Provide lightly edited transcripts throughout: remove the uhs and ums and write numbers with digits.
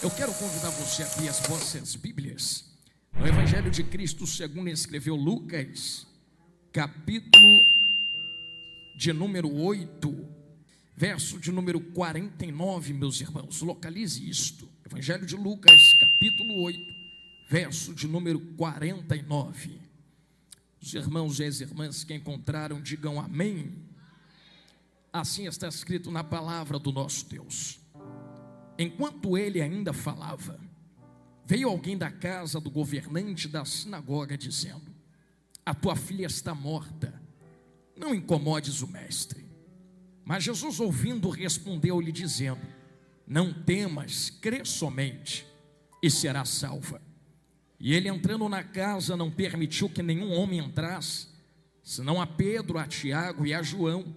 Eu quero convidar você a abrir as vossas Bíblias no Evangelho de Cristo segundo escreveu Lucas, capítulo de número 8, verso de número 49, meus irmãos. Localize isto. Evangelho de Lucas, capítulo 8, verso de número 49. Os irmãos e as irmãs que encontraram, digam amém. Assim está escrito na palavra do nosso Deus. Enquanto ele ainda falava, veio alguém da casa do governante da sinagoga dizendo: a tua filha está morta, não incomodes o mestre. Mas Jesus, ouvindo, respondeu-lhe dizendo: não temas, crê somente, e será salva. E ele, entrando na casa, não permitiu que nenhum homem entrasse, senão a Pedro, a Tiago e a João,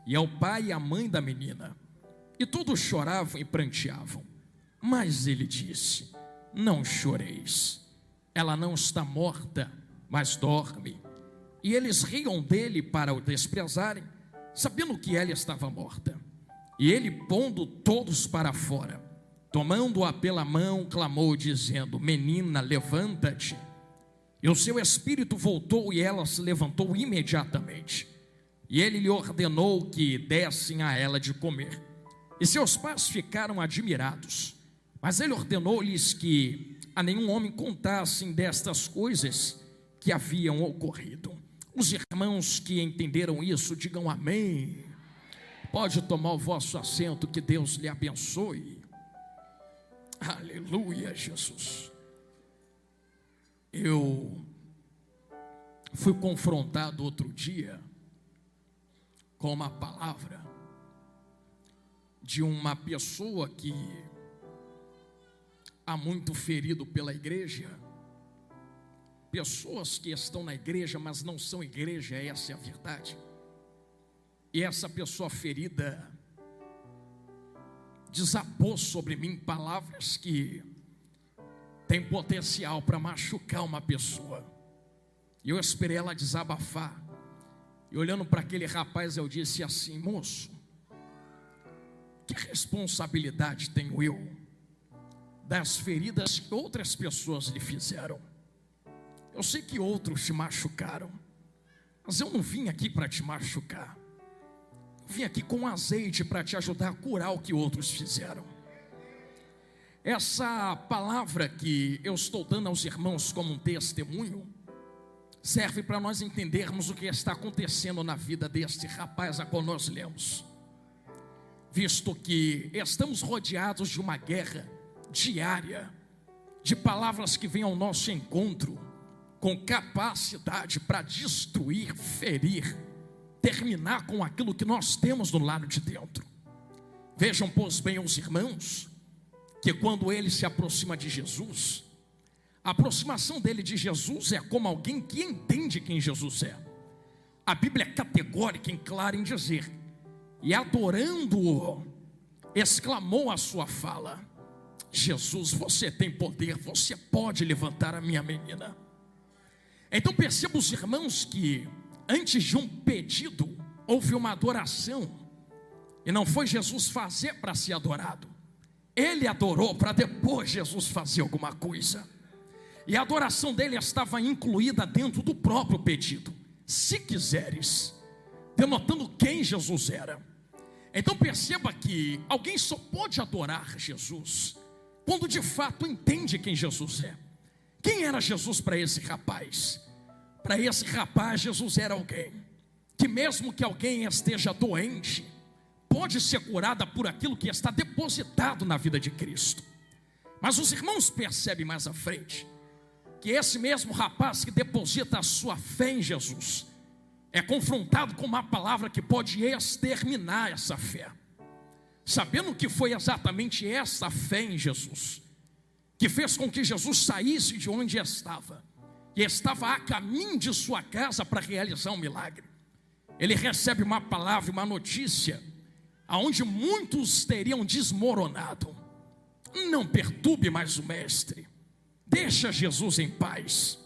e ao pai e à mãe da menina. E todos choravam e pranteavam. Mas ele disse: não choreis, ela não está morta, mas dorme. E eles riam dele para o desprezarem, sabendo que ela estava morta. E ele, pondo todos para fora, tomando-a pela mão, clamou dizendo: menina, levanta-te. E o seu espírito voltou e ela se levantou imediatamente. E ele lhe ordenou que dessem a ela de comer. E seus pais ficaram admirados, mas ele ordenou-lhes que a nenhum homem contassem destas coisas que haviam ocorrido. Os irmãos que entenderam isso, digam amém. Pode tomar o vosso assento, que Deus lhe abençoe. Aleluia, Jesus. Eu fui confrontado outro dia com uma palavra de uma pessoa que há muito ferido pela igreja. Pessoas que estão na igreja, mas não são igreja, essa é a verdade. E essa pessoa ferida desabou sobre mim palavras que têm potencial para machucar uma pessoa. E eu esperei ela desabafar. E olhando para aquele rapaz, eu disse assim: moço, que responsabilidade tenho eu das feridas que outras pessoas lhe fizeram? Eu sei que outros te machucaram, mas eu não vim aqui para te machucar. Eu vim aqui com azeite para te ajudar a curar o que outros fizeram. Essa palavra que eu estou dando aos irmãos como um testemunho serve para nós entendermos o que está acontecendo na vida deste rapaz a qual nós lemos. Visto que estamos rodeados de uma guerra diária, de palavras que vêm ao nosso encontro, com capacidade para destruir, ferir, terminar com aquilo que nós temos do lado de dentro. Vejam, pois bem, os irmãos, que quando ele se aproxima de Jesus, a aproximação dele de Jesus é como alguém que entende quem Jesus é. A Bíblia é categórica, clara em dizer: e adorando-o, exclamou a sua fala: Jesus, você tem poder, você pode levantar a minha menina. Então perceba, os irmãos, que antes de um pedido, houve uma adoração. E não foi Jesus fazer para ser adorado. Ele adorou para depois Jesus fazer alguma coisa. E a adoração dele estava incluída dentro do próprio pedido: se quiseres, denotando quem Jesus era. Então perceba que alguém só pode adorar Jesus quando de fato entende quem Jesus é. Quem era Jesus para esse rapaz? Para esse rapaz, Jesus era alguém que, mesmo que alguém esteja doente, pode ser curada por aquilo que está depositado na vida de Cristo. Mas os irmãos percebem mais à frente que esse mesmo rapaz que deposita a sua fé em Jesus é confrontado com uma palavra que pode exterminar essa fé, sabendo que foi exatamente essa fé em Jesus que fez com que Jesus saísse de onde estava e estava a caminho de sua casa para realizar um milagre. Ele recebe uma palavra, uma notícia, aonde muitos teriam desmoronado. Não perturbe mais o mestre, deixa Jesus em paz.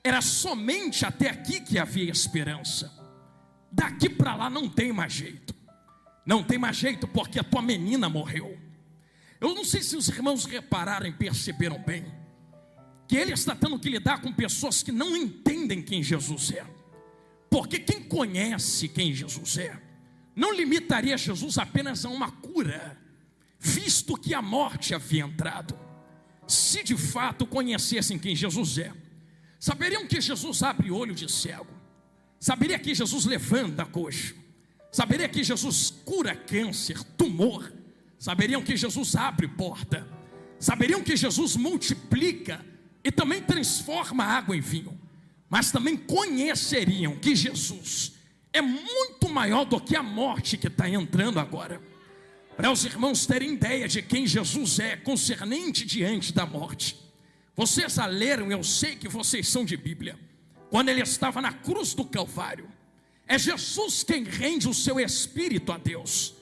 Era somente até aqui que havia esperança. Daqui para lá não tem mais jeito. Não tem mais jeito, porque a tua menina morreu. Eu não sei se os irmãos repararam e perceberam bem, que ele está tendo que lidar com pessoas que não entendem quem Jesus é. Porque quem conhece quem Jesus é, não limitaria Jesus apenas a uma cura, visto que a morte havia entrado. Se de fato conhecessem quem Jesus é, saberiam que Jesus abre olho de cego, saberia que Jesus levanta coxo, saberia que Jesus cura câncer, tumor, saberiam que Jesus abre porta, saberiam que Jesus multiplica e também transforma água em vinho, mas também conheceriam que Jesus é muito maior do que a morte que está entrando agora. Para os irmãos terem ideia de quem Jesus é concernente diante da morte, vocês a leram, eu sei que vocês são de Bíblia, quando ele estava na cruz do Calvário, é Jesus quem rende o seu espírito a Deus.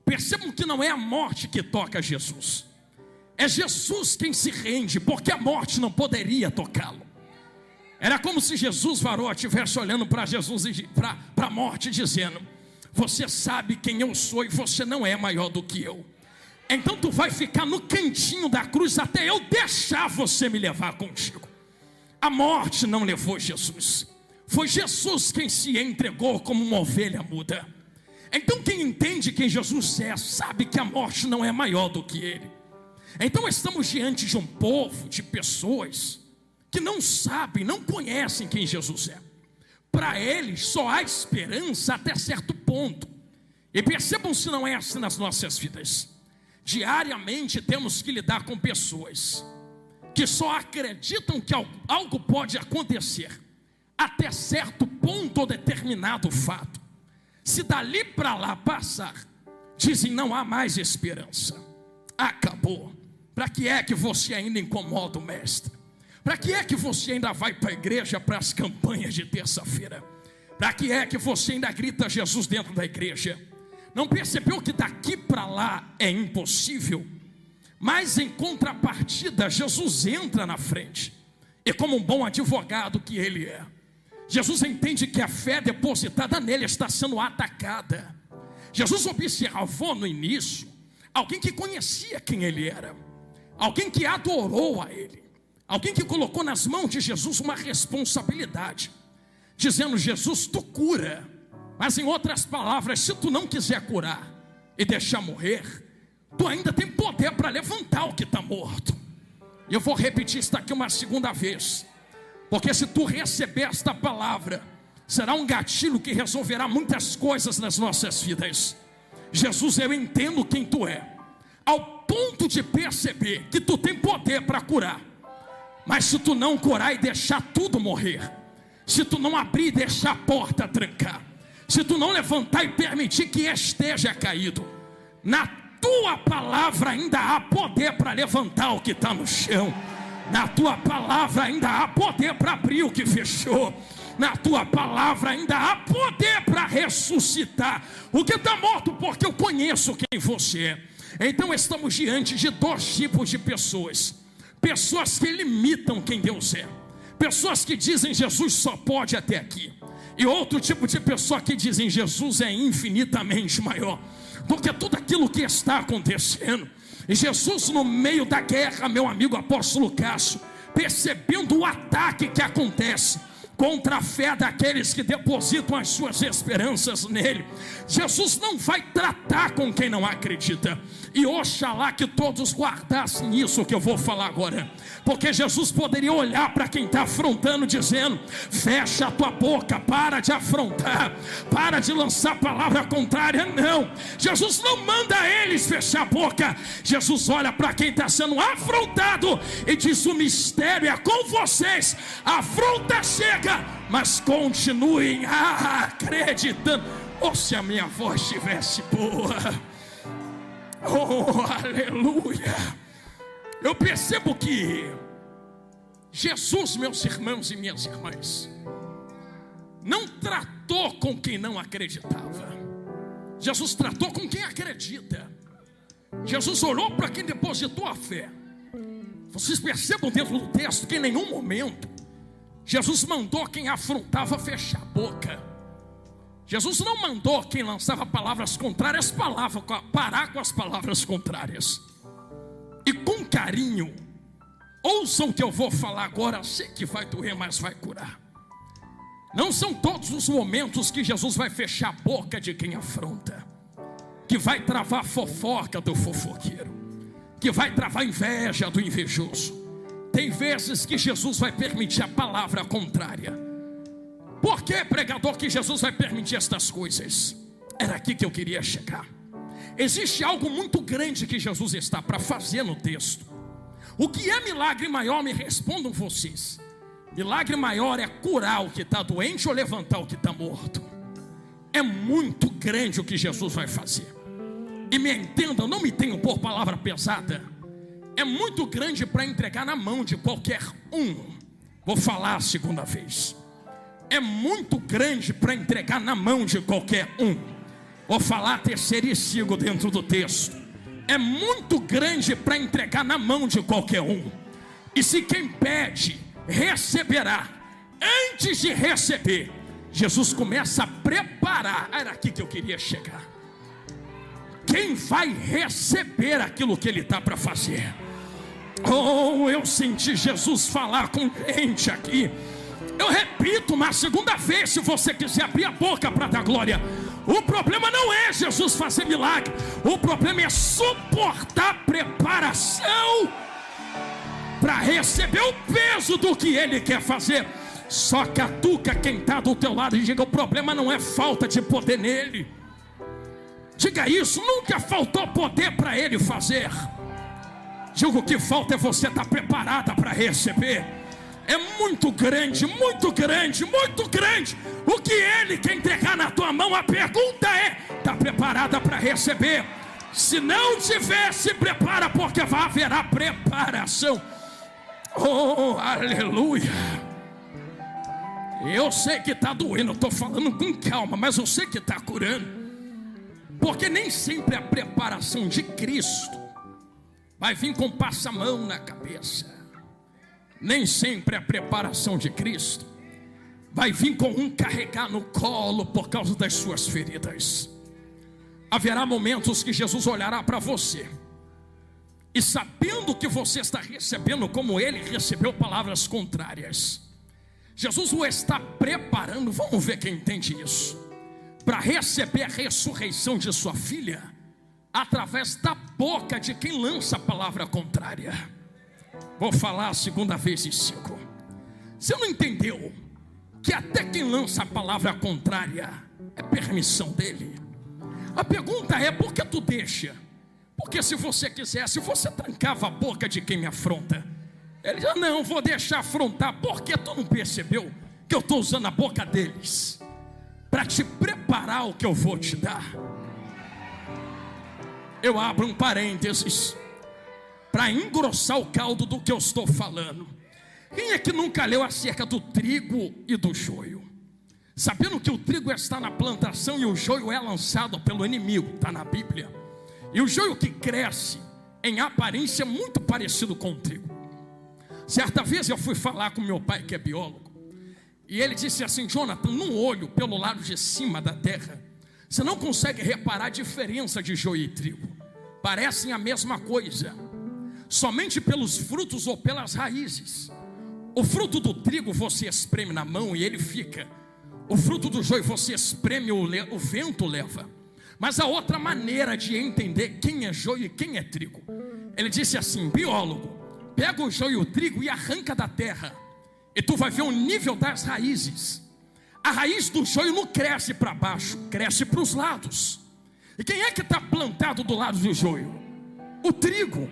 Percebam que não é a morte que toca Jesus, é Jesus quem se rende, porque a morte não poderia tocá-lo. Era como se Jesus varou estivesse olhando para Jesus, para a morte, dizendo: você sabe quem eu sou e você não é maior do que eu. Então tu vai ficar no cantinho da cruz até eu deixar você me levar contigo. A morte não levou Jesus, foi Jesus quem se entregou como uma ovelha muda. Então quem entende quem Jesus é, sabe que a morte não é maior do que ele. Então estamos diante de um povo, de pessoas que não sabem, não conhecem quem Jesus é. Para eles só há esperança até certo ponto. E percebam se não é assim nas nossas vidas. Diariamente temos que lidar com pessoas que só acreditam que algo pode acontecer até certo ponto ou determinado fato. Se dali para lá passar, dizem: não há mais esperança, acabou. Para que é que você ainda incomoda o mestre? Para que é que você ainda vai para a igreja para as campanhas de terça-feira? Para que é que você ainda grita Jesus dentro da igreja? Não percebeu que daqui para lá é impossível? Mas em contrapartida, Jesus entra na frente, e como um bom advogado que ele é, Jesus entende que a fé depositada nele está sendo atacada. Jesus observou no início alguém que conhecia quem ele era, alguém que adorou a ele, alguém que colocou nas mãos de Jesus uma responsabilidade, dizendo: Jesus, tu cura, mas em outras palavras, se tu não quiser curar e deixar morrer, tu ainda tem poder para levantar o que está morto. E eu vou repetir isso aqui uma segunda vez, porque se tu receber esta palavra, será um gatilho que resolverá muitas coisas nas nossas vidas. Jesus, eu entendo quem tu é, ao ponto de perceber que tu tem poder para curar, mas se tu não curar e deixar tudo morrer, se tu não abrir e deixar a porta trancar, se tu não levantar e permitir que esteja caído, na tua palavra ainda há poder para levantar o que está no chão. Na tua palavra ainda há poder para abrir o que fechou. Na tua palavra ainda há poder para ressuscitar o que está morto, porque eu conheço quem você é. Então estamos diante de dois tipos de pessoas: pessoas que limitam quem Deus é, pessoas que dizem Jesus só pode até aqui, e outro tipo de pessoa que dizem Jesus é infinitamente maior do que tudo aquilo que está acontecendo. E Jesus, no meio da guerra, meu amigo apóstolo Cássio, percebendo o ataque que acontece contra a fé daqueles que depositam as suas esperanças nele, Jesus não vai tratar com quem não acredita. E oxalá que todos guardassem isso que eu vou falar agora, porque Jesus poderia olhar para quem está afrontando, dizendo: fecha a tua boca, para de afrontar, para de lançar palavra contrária. Não, Jesus não manda eles fechar a boca. Jesus olha para quem está sendo afrontado e diz: o mistério é com vocês, a afronta chega, mas continuem acreditando. Ou se a minha voz estivesse boa, oh aleluia. Eu percebo que Jesus, meus irmãos e minhas irmãs, não tratou com quem não acreditava, Jesus tratou com quem acredita. Jesus olhou para quem depositou a fé. Vocês percebam dentro do texto que em nenhum momento Jesus mandou quem afrontava fechar a boca. Jesus não mandou quem lançava palavras contrárias parar com as palavras contrárias. e com carinho, ouçam o que eu vou falar agora. Sei que vai doer, mas vai curar. Não são todos os momentos que Jesus vai fechar a boca de quem afronta, que vai travar a fofoca do fofoqueiro, que vai travar a inveja do invejoso. Tem vezes que Jesus vai permitir a palavra contrária. Por que, pregador, que Jesus vai permitir estas coisas? Era aqui que eu queria chegar. Existe algo muito grande que Jesus está para fazer no texto. O que é milagre maior? Me respondam vocês. Milagre maior é curar o que está doente ou levantar o que está morto. É muito grande o que Jesus vai fazer. E me entendam, não me tenham por palavra pesada. É muito grande para entregar na mão de qualquer um. Vou falar a segunda vez. É muito grande para entregar na mão de qualquer um. Vou falar a terceira e sigo dentro do texto. É muito grande para entregar na mão de qualquer um. E se quem pede, receberá. Antes de receber, Jesus começa a preparar. Era aqui que eu queria chegar. Quem vai receber aquilo que ele está para fazer? Oh, eu senti Jesus falar com gente aqui. Eu repito uma segunda vez, se você quiser abrir a boca para dar glória. O problema não é Jesus fazer milagre. O problema é suportar a preparação para receber o peso do que ele quer fazer. Só catuca quem está do teu lado e diga: o problema não é falta de poder nele. Diga isso: nunca faltou poder para ele fazer. Digo, o que falta é você estar preparada para receber. É muito grande, muito grande, muito grande o que ele quer entregar na tua mão. A pergunta é: está preparada para receber? Se não tiver, se prepara, porque vai haverá preparação. Oh, aleluia. Eu sei que está doendo, estou falando com calma, mas eu sei que está curando. Porque nem sempre a preparação de Cristo vai vir com passamão na cabeça. Nem sempre a preparação de Cristo vai vir com um carregar no colo por causa das suas feridas. Haverá momentos que Jesus olhará para você e, sabendo que você está recebendo como ele recebeu palavras contrárias, Jesus o está preparando. Vamos ver quem entende isso. Para receber a ressurreição de sua filha através da boca de quem lança a palavra contrária. Vou falar a segunda vez e sigo. Você não entendeu que até quem lança a palavra contrária é permissão dele? A pergunta é: por que tu deixa? Porque se você quisesse, você trancava a boca de quem me afronta. Ele diz: não, vou deixar afrontar. Porque tu não percebeu que eu estou usando a boca deles para te preparar o que eu vou te dar? Eu abro um parênteses para engrossar o caldo do que eu estou falando. Quem é que nunca leu acerca do trigo e do joio? Sabendo que o trigo está na plantação e o joio é lançado pelo inimigo, está na Bíblia. E o joio que cresce, em aparência, é muito parecido com o trigo. Certa vez eu fui falar com meu pai, que é biólogo, e ele disse assim: Jonathan, num olho pelo lado de cima da terra, você não consegue reparar a diferença de joio e trigo. Parecem a mesma coisa, somente pelos frutos ou pelas raízes. O fruto do trigo você espreme na mão e ele fica. O fruto do joio você espreme, o vento leva. Mas a outra maneira de entender quem é joio e quem é trigo, ele disse assim: biólogo, pega o joio e o trigo e arranca da terra, e tu vai ver o nível das raízes. A raiz do joio não cresce para baixo, cresce para os lados. E quem é que está plantado do lado do joio? O trigo.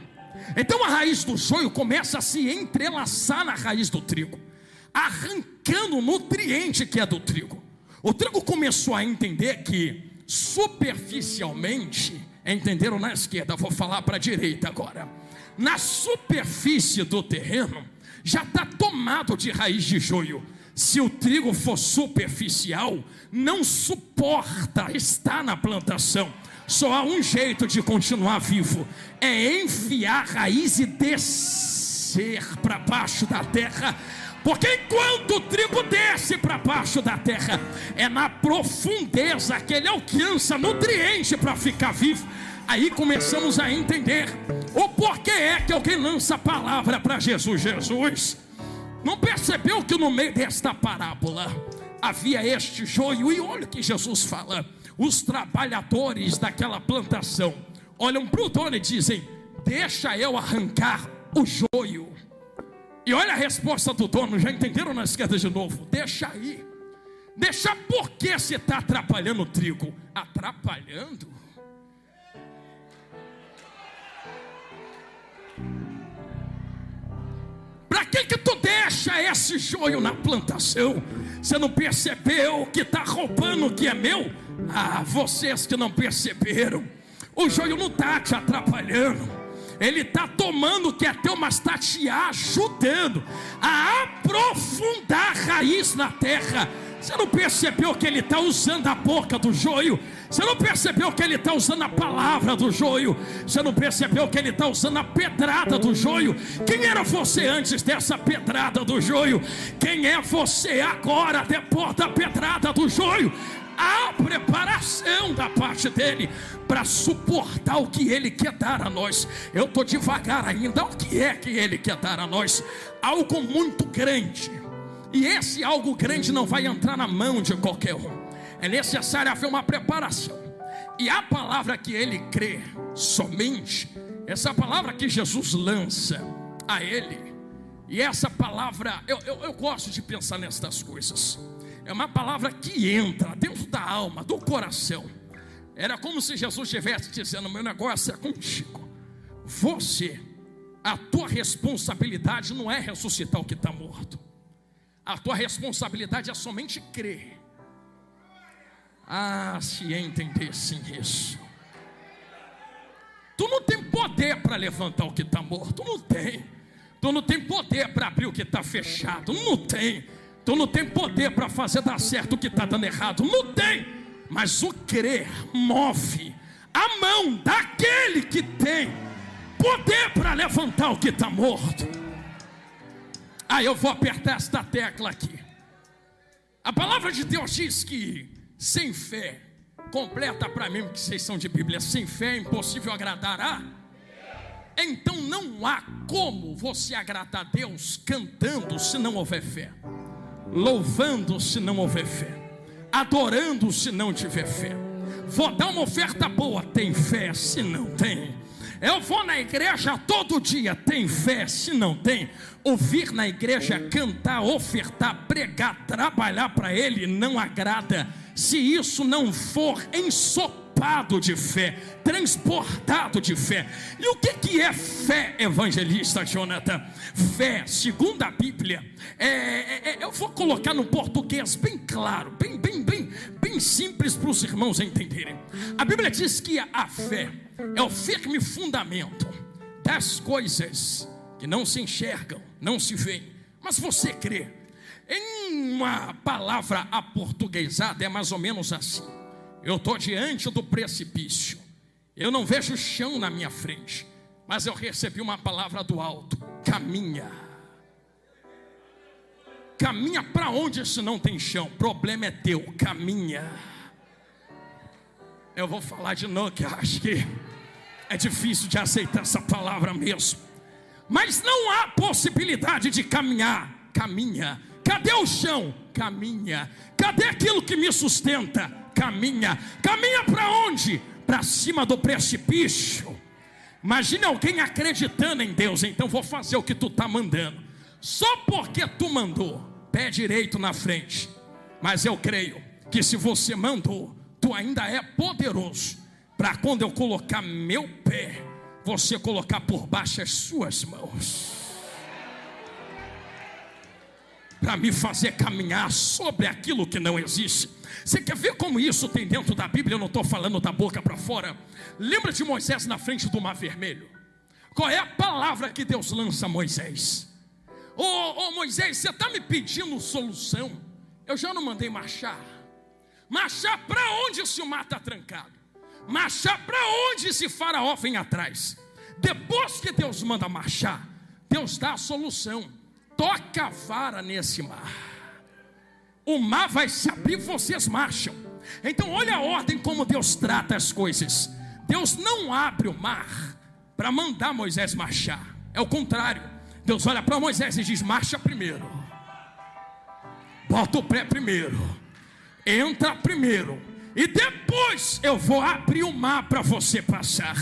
Então a raiz do joio começa a se entrelaçar na raiz do trigo, arrancando o nutriente que é do trigo. O trigo começou a entender que superficialmente, entenderam na esquerda, vou falar para a direita agora. Na superfície do terreno já está tomado de raiz de joio. Se o trigo for superficial, não suporta estar na plantação. Só há um jeito de continuar vivo: é enfiar a raiz e descer para baixo da terra. Porque enquanto o trigo desce para baixo da terra, é na profundeza que ele alcança nutriente para ficar vivo. Aí começamos a entender O porquê é que alguém lança a palavra para Jesus? Jesus não percebeu que no meio desta parábola havia este joio? E olha o que Jesus fala: os trabalhadores daquela plantação olham para o dono e dizem: deixa eu arrancar o joio. E olha a resposta do dono, já entenderam na esquerda de novo? Deixa aí. Deixa, por que você está atrapalhando o trigo? Atrapalhando? Para que tu deixa esse joio na plantação? Você não percebeu que está roubando o que é meu? Ah, vocês que não perceberam, o joio não está te atrapalhando, ele está tomando o que é teu, mas está te ajudando a aprofundar a raiz na terra. Você não percebeu que ele está usando a boca do joio? Você não percebeu que ele está usando a palavra do joio? Você não percebeu que ele está usando a pedrada do joio? Quem era você antes dessa pedrada do joio? Quem é você agora depois da pedrada do joio? A preparação da parte dele para suportar o que ele quer dar a nós. Eu estou devagar ainda. O que é que ele quer dar a nós? Algo muito grande. E esse algo grande não vai entrar na mão de qualquer um. É necessário haver uma preparação. E a palavra que ele crê somente, essa palavra que Jesus lança a ele, e essa palavra, eu gosto de pensar nestas coisas. É uma palavra que entra dentro da alma, do coração. Era como se Jesus estivesse dizendo: meu negócio é contigo. Você, a tua responsabilidade não é ressuscitar o que está morto. A tua responsabilidade é somente crer. Ah, se entendessem isso. Tu não tem poder para levantar o que está morto. Não tem. Tu não tem poder para abrir o que está fechado. Não tem. Tu não tem poder para fazer dar certo o que está dando errado. Não tem. Mas o crer move a mão daquele que tem poder para levantar o que está morto. Ah, eu vou apertar esta tecla aqui. A palavra de Deus diz que sem fé, completa para mim que vocês são de Bíblia, sem fé é impossível agradar a. Então não há como você agradar a Deus cantando se não houver fé, louvando se não houver fé, adorando se não tiver fé. Vou dar uma oferta boa, tem fé? Se não tem. Eu vou na igreja todo dia, tem fé? Se não tem. Ouvir na igreja, cantar, ofertar, pregar, trabalhar para ele não agrada, se isso não for ensopado de fé, transportado de fé. E o que é fé, evangelista Jonathan? Fé, segundo a Bíblia, eu vou colocar no português bem claro, bem simples para os irmãos entenderem. A Bíblia diz que a fé é o firme fundamento das coisas que não se enxergam, não se veem, mas você crê. Em uma palavra aportuguesada é mais ou menos assim: eu estou diante do precipício, eu não vejo chão na minha frente, mas eu recebi uma palavra do alto: caminha. Caminha para onde se não tem chão? O problema é teu, caminha. Eu vou falar de novo, que acho que é difícil de aceitar essa palavra mesmo. Mas não há possibilidade de caminhar. Caminha. Cadê o chão? Caminha. Cadê aquilo que me sustenta? Caminha. Caminha para onde? Para cima do precipício. Imagine alguém acreditando em Deus: então vou fazer o que tu está mandando. Só porque tu mandou, pé direito na frente. Mas eu creio que se você mandou, tu ainda é poderoso para quando eu colocar meu pé, você colocar por baixo as suas mãos, para me fazer caminhar sobre aquilo que não existe. Você quer ver como isso tem dentro da Bíblia? Eu não estou falando da boca para fora. Lembra de Moisés na frente do Mar Vermelho? Qual é a palavra que Deus lança a Moisés? Moisés, você está me pedindo solução? Eu já não mandei marchar. Marchar para onde se o mar está trancado? Marchar para onde se Faraó vem atrás? Depois que Deus manda marchar, Deus dá a solução: toca a vara nesse mar, o mar vai se abrir, vocês marcham. Então olha a ordem como Deus trata as coisas. Deus não abre o mar para mandar Moisés marchar. É o contrário. Deus olha para Moisés e diz: marcha primeiro, bota o pé primeiro, entra primeiro, e depois eu vou abrir o mar para você passar.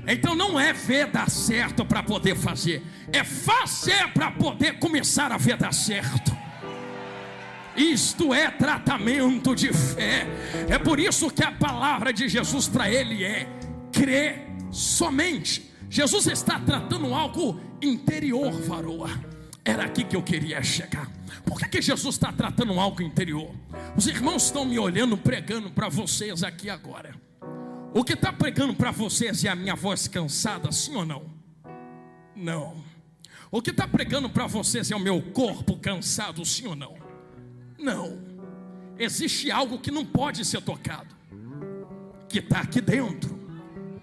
Então não é ver dar certo para poder fazer, é fazer para poder começar a ver dar certo. Isto é tratamento de fé. É por isso que a palavra de Jesus para ele é: crê somente. Jesus está tratando algo interior, varoa. Era aqui que eu queria chegar. Por que Jesus está tratando algo interior? Os irmãos estão me olhando, pregando para vocês aqui agora. O que está pregando para vocês é a minha voz cansada, sim ou não? Não. O que está pregando para vocês é o meu corpo cansado, sim ou não? Não. Existe algo que não pode ser tocado, que está aqui dentro,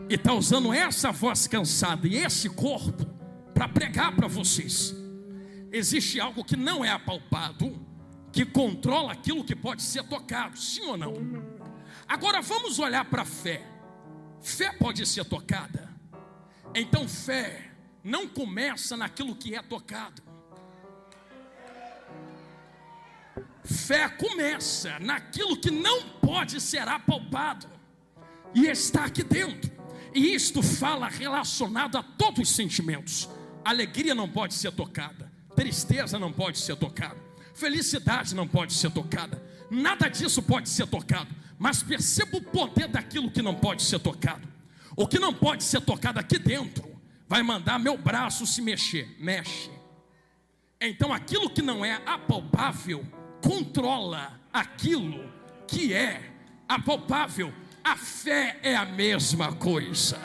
e está usando essa voz cansada e esse corpo para pregar para vocês. Existe algo que não é apalpado, que controla aquilo que pode ser tocado, sim ou não? Agora vamos olhar para a fé. Fé pode ser tocada. Então fé não começa naquilo que é tocado. Fé começa naquilo que não pode ser apalpado e está aqui dentro. E isto fala relacionado a todos os sentimentos. Alegria não pode ser tocada, tristeza não pode ser tocada, felicidade não pode ser tocada, nada disso pode ser tocado. Mas perceba o poder daquilo que não pode ser tocado. O que não pode ser tocado aqui dentro vai mandar meu braço se mexer, mexe. Então aquilo que não é apalpável controla aquilo que é apalpável. A fé é a mesma coisa.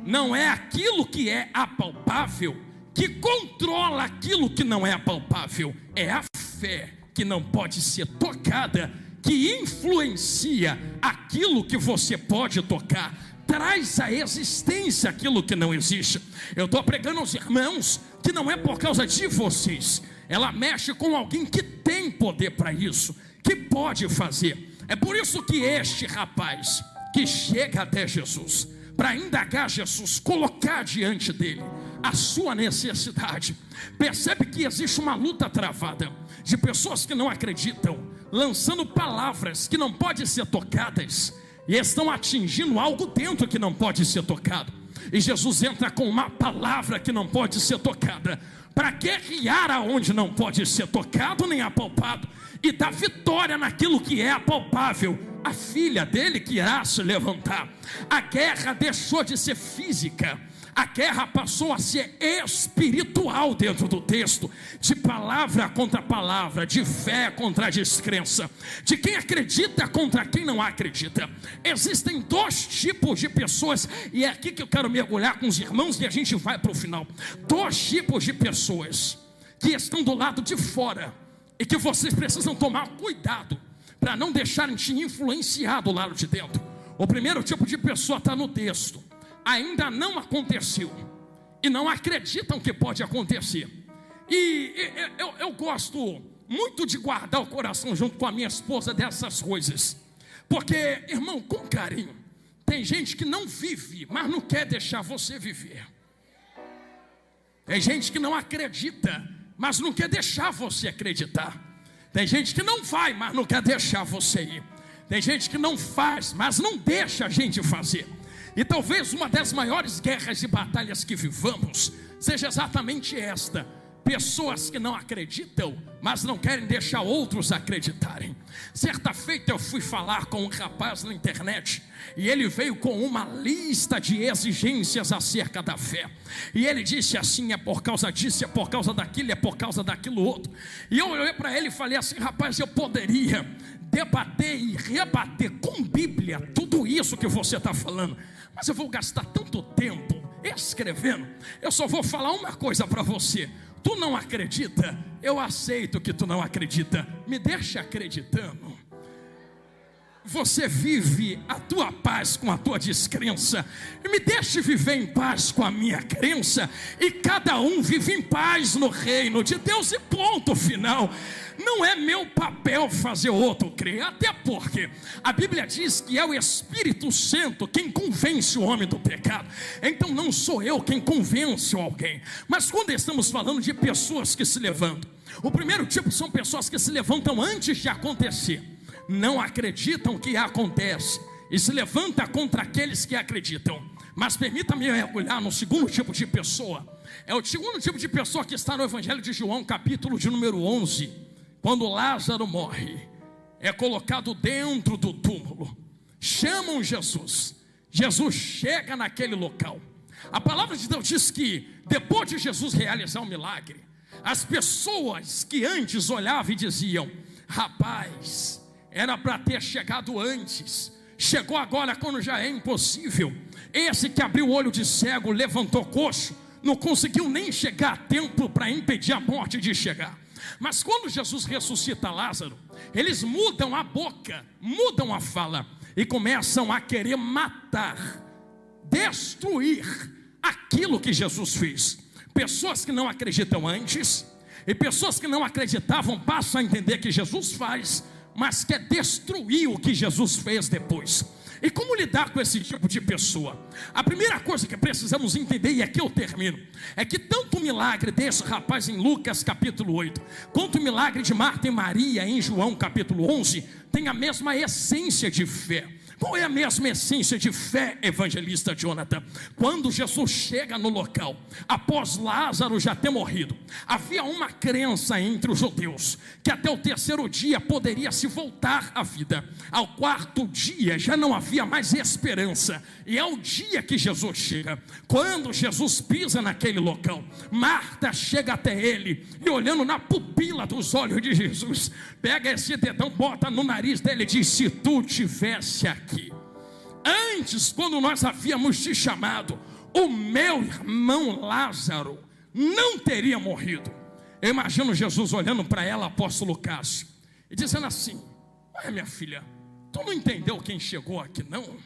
Não é aquilo que é apalpável que controla aquilo que não é apalpável. É a fé que não pode ser tocada, que influencia aquilo que você pode tocar, traz à existência aquilo que não existe. Eu estou pregando aos irmãos que não é por causa de vocês. Ela mexe com alguém que tem poder para isso, que pode fazer. É por isso que este rapaz que chega até Jesus, para indagar Jesus, colocar diante dele a sua necessidade, percebe que existe uma luta travada de pessoas que não acreditam, lançando palavras que não podem ser tocadas, e estão atingindo algo dentro que não pode ser tocado. E Jesus entra com uma palavra que não pode ser tocada, para guerrear aonde não pode ser tocado nem apalpado, e dar vitória naquilo que é apalpável. A filha dele que irá se levantar. A guerra deixou de ser física, a guerra passou a ser espiritual dentro do texto, de palavra contra palavra, de fé contra descrença, de quem acredita contra quem não acredita. Existem dois tipos de pessoas, e é aqui que eu quero mergulhar com os irmãos e a gente vai para o final. Dois tipos de pessoas que estão do lado de fora e que vocês precisam tomar cuidado para não deixarem te influenciar do lado de dentro. O primeiro tipo de pessoa está no texto. Ainda não aconteceu e não acreditam que pode acontecer. E eu gosto muito de guardar o coração junto com a minha esposa dessas coisas, porque, irmão, com carinho, tem gente que não vive, mas não quer deixar você viver. Tem gente que não acredita, mas não quer deixar você acreditar. Tem gente que não vai, mas não quer deixar você ir. Tem gente que não faz, mas não deixa a gente fazer. E talvez uma das maiores guerras e batalhas que vivamos seja exatamente esta: pessoas que não acreditam, mas não querem deixar outros acreditarem. Certa feita eu fui falar com um rapaz na internet, e ele veio com uma lista de exigências acerca da fé. E ele disse assim: é por causa disso, é por causa daquilo, é por causa daquilo outro. E eu olhei para ele e falei assim: rapaz, eu poderia debater e rebater com Bíblia tudo isso que você está falando, mas eu vou gastar tanto tempo escrevendo. Eu só vou falar uma coisa para você: tu não acredita? Eu aceito que tu não acredita, me deixa acreditando. você vive a tua paz com a tua descrença, e me deixe viver em paz com a minha crença, e cada um vive em paz no reino de Deus, e ponto final. Não é meu papel fazer o outro crer, até porque a Bíblia diz que é o Espírito Santo quem convence o homem do pecado. Então não sou eu quem convence alguém. Mas quando estamos falando de pessoas que se levantam, o primeiro tipo são pessoas que se levantam antes de acontecer, não acreditam que acontece e se levanta contra aqueles que acreditam. Mas permita-me mergulhar no segundo tipo de pessoa. É o segundo tipo de pessoa que está no Evangelho de João, capítulo de número 11. Quando Lázaro morre, é colocado dentro do túmulo, chamam Jesus. Jesus chega naquele local. A palavra de Deus diz que depois de Jesus realizar o milagre, as pessoas que antes olhavam e diziam: rapaz, era para ter chegado antes, chegou agora quando já é impossível. Esse que abriu o olho de cego, levantou coxo, não conseguiu nem chegar a tempo para impedir a morte de chegar. Mas quando Jesus ressuscita Lázaro, eles mudam a boca, mudam a fala e começam a querer matar, destruir aquilo que Jesus fez. Pessoas que não acreditam antes e pessoas que não acreditavam passam a entender que Jesus faz, mas quer destruir o que Jesus fez depois. E como lidar com esse tipo de pessoa? A primeira coisa que precisamos entender, e aqui eu termino, é que tanto o milagre desse rapaz em Lucas capítulo 8, quanto o milagre de Marta e Maria em João capítulo 11, tem a mesma essência de fé. Qual é a mesma essência de fé, evangelista Jonathan? Quando Jesus chega no local, após Lázaro já ter morrido, havia uma crença entre os judeus, que até o terceiro dia poderia se voltar à vida. Ao quarto dia já não havia mais esperança, e é o dia que Jesus chega. Quando Jesus pisa naquele local, Marta chega até ele, e olhando na pupila dos olhos de Jesus, pega esse dedão, bota no nariz dele e diz: se tu tivesse aqui antes, quando nós havíamos te chamado, o meu irmão Lázaro não teria morrido. Eu imagino Jesus olhando para ela, apóstolo Cássio, e dizendo assim: olha, minha filha, tu não entendeu quem chegou aqui não?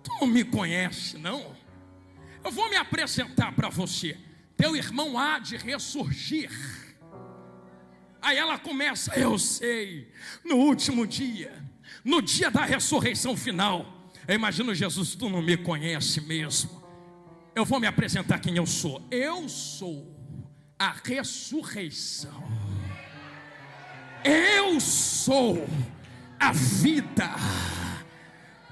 Tu não me conhece não? Eu vou me apresentar para você, teu irmão há de ressurgir. Aí ela começa: eu sei, no último dia, no dia da ressurreição final. Eu imagino Jesus: tu não me conhece mesmo. Eu vou me apresentar quem eu sou. Eu sou a ressurreição. Eu sou a vida.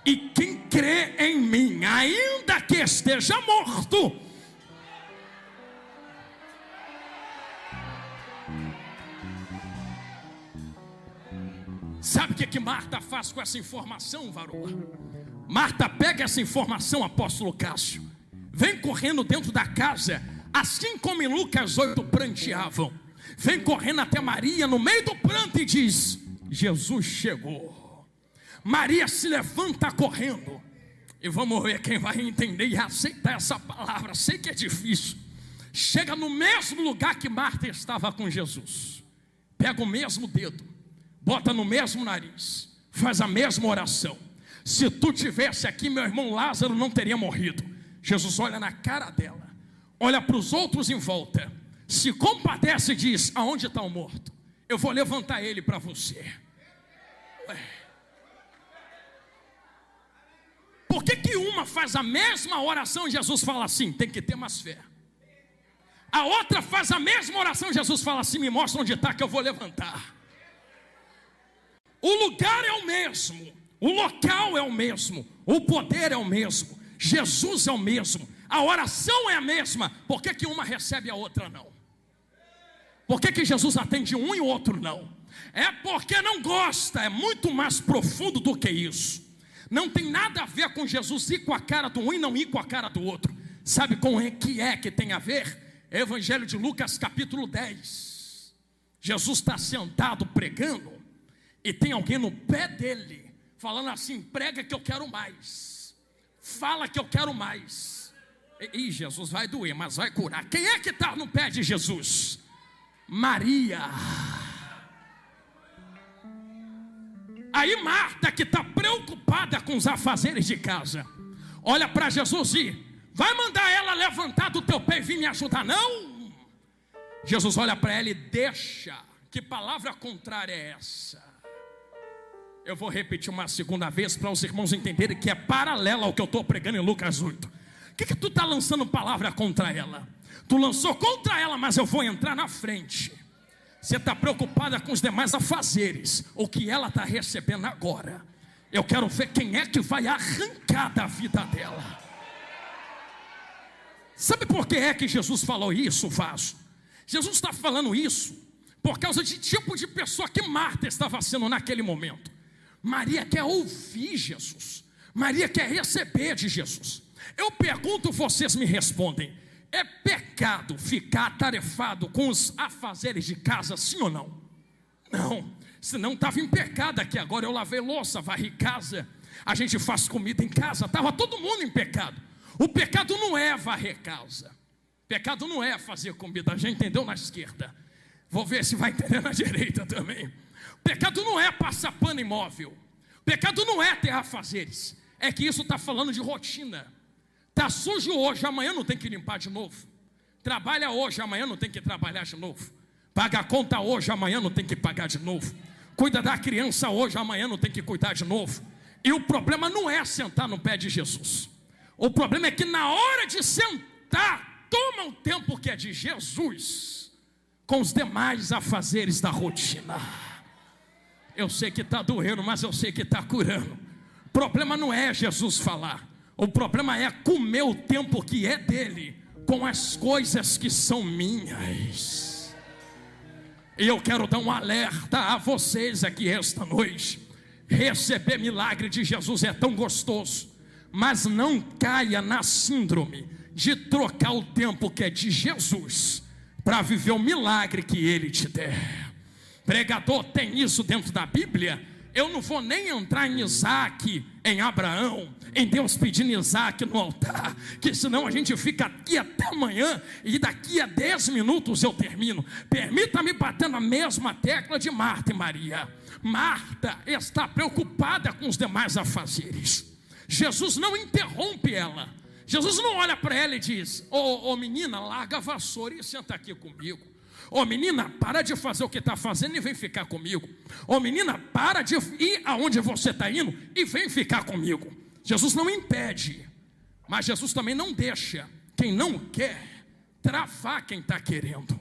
E quem crê em mim, ainda que esteja morto, sabe o que Marta faz com essa informação, varoa? Marta pega essa informação, apóstolo Cássio, vem correndo dentro da casa, assim como em Lucas 8 pranteavam, vem correndo até Maria no meio do pranto e diz: Jesus chegou. Maria se levanta correndo, e vamos ver quem vai entender e aceitar essa palavra. Sei que é difícil. Chega no mesmo lugar que Marta estava com Jesus, pega o mesmo dedo, bota no mesmo nariz, faz a mesma oração: se tu tivesse aqui, meu irmão Lázaro não teria morrido. Jesus olha na cara dela, olha para os outros em volta, se compadece e diz: aonde está o morto? Eu vou levantar ele para você. Ué. Por que uma faz a mesma oração e Jesus fala assim: tem que ter mais fé? A outra faz a mesma oração e Jesus fala assim: me mostra onde está que eu vou levantar. O lugar é o mesmo, o local é o mesmo, o poder é o mesmo, Jesus é o mesmo, a oração é a mesma. Por que uma recebe e a outra não? Por que Jesus atende um e o outro não? É porque não gosta. É muito mais profundo do que isso. Não tem nada a ver com Jesus ir com a cara do um e não ir com a cara do outro. Sabe com que tem a ver? Evangelho de Lucas capítulo 10. Jesus está sentado pregando, e tem alguém no pé dele, falando assim: prega que eu quero mais, fala que eu quero mais. E Jesus vai doer, mas vai curar. Quem é que está no pé de Jesus? Maria. Aí Marta, que está preocupada com os afazeres de casa, olha para Jesus e vai mandar ela levantar do teu pé e vir me ajudar, não? Jesus olha para ela e deixa. Que palavra contrária é essa? Eu vou repetir uma segunda vez para os irmãos entenderem que é paralela ao que eu estou pregando em Lucas 8. O que tu está lançando palavra contra ela? Tu lançou contra ela, mas eu vou entrar na frente. Você está preocupada com os demais afazeres, o que ela está recebendo agora. Eu quero ver quem é que vai arrancar da vida dela. Sabe por que é que Jesus falou isso, vaso? Jesus está falando isso por causa de tipo de pessoa que Marta estava sendo naquele momento. Maria quer ouvir Jesus, Maria quer receber de Jesus. Eu pergunto, vocês me respondem: é pecado ficar atarefado com os afazeres de casa, sim ou não? Não, senão estava em pecado aqui. Agora eu lavei louça, varri casa, a gente faz comida em casa, estava todo mundo em pecado. O pecado não é varrer casa, pecado não é fazer comida. Já entendeu na esquerda? Vou ver se vai entender na direita também. Pecado não é passar pano imóvel, pecado não é ter afazeres. É que isso está falando de rotina. Está sujo hoje, amanhã não tem que limpar de novo. Trabalha hoje, amanhã não tem que trabalhar de novo. Paga a conta hoje, amanhã não tem que pagar de novo. Cuida da criança hoje, amanhã não tem que cuidar de novo. E o problema não é sentar no pé de Jesus. O problema é que na hora de sentar, toma o tempo que é de Jesus com os demais afazeres da rotina. Eu sei que está doendo, mas eu sei que está curando. O problema não é Jesus falar. O problema é comer o tempo que é dele com as coisas que são minhas. E eu quero dar um alerta a vocês aqui esta noite. Receber milagre de Jesus é tão gostoso, mas não caia na síndrome de trocar o tempo que é de Jesus para viver o milagre que ele te der. Pregador, tem isso dentro da Bíblia? Eu não vou nem entrar em Isaac, em Abraão, em Deus pedindo Isaac no altar, que senão a gente fica aqui até amanhã e daqui a 10 minutos eu termino. Permita-me bater na mesma tecla de Marta e Maria. Marta está preocupada com os demais afazeres. Jesus não interrompe ela. Jesus não olha para ela e diz: ô menina, larga a vassoura e senta aqui comigo. Ô menina, para de fazer o que está fazendo e vem ficar comigo. Ô menina, para de ir aonde você está indo e vem ficar comigo. Jesus não impede, mas Jesus também não deixa quem não quer travar quem está querendo.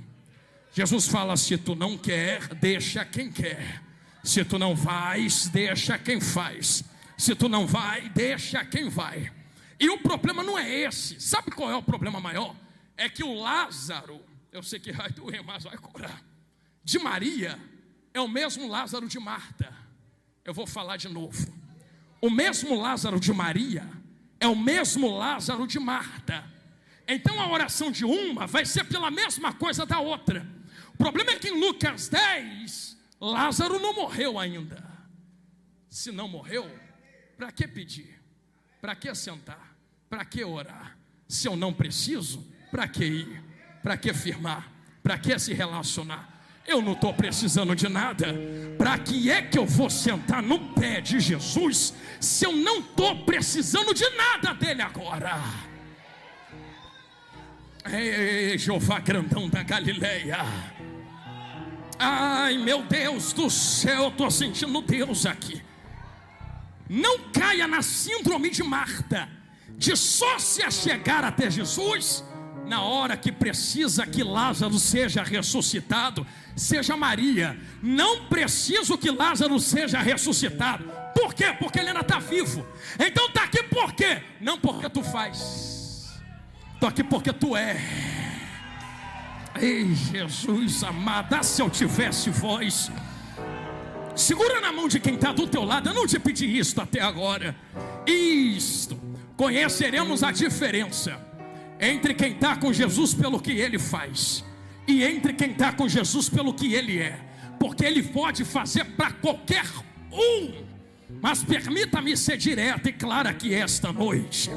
Jesus fala: se tu não quer, deixa quem quer. Se tu não vais, deixa quem faz. Se tu não vai, deixa quem vai. E o problema não é esse. Sabe qual é o problema maior? É que o Lázaro, eu sei que vai doer, mas vai curar, de Maria é o mesmo Lázaro de Marta. Eu vou falar de novo. O mesmo Lázaro de Maria é o mesmo Lázaro de Marta. Então a oração de uma vai ser pela mesma coisa da outra. O problema é que em Lucas 10, Lázaro não morreu ainda. Se não morreu, para que pedir? Para que sentar? Para que orar? Se eu não preciso, para que ir? Para que firmar? Para que se relacionar? Eu não estou precisando de nada. Para que é que eu vou sentar no pé de Jesus se eu não estou precisando de nada dele agora? Ei, Jeová grandão da Galileia. Ai, meu Deus do céu, eu estou sentindo Deus aqui. Não caia na síndrome de Marta, de só se achegar até Jesus na hora que precisa que Lázaro seja ressuscitado. Seja Maria: não preciso que Lázaro seja ressuscitado. Por quê? Porque ele ainda está vivo. Então está aqui por quê? Não porque tu faz, estou aqui porque tu é. Ei, Jesus amado, se eu tivesse voz. Segura na mão de quem está do teu lado. Eu não te pedi isto até agora. Isto. Conheceremos a diferença entre quem está com Jesus pelo que ele faz e entre quem está com Jesus pelo que ele é. Porque ele pode fazer para qualquer um. Mas permita-me ser direto e clara aqui esta noite.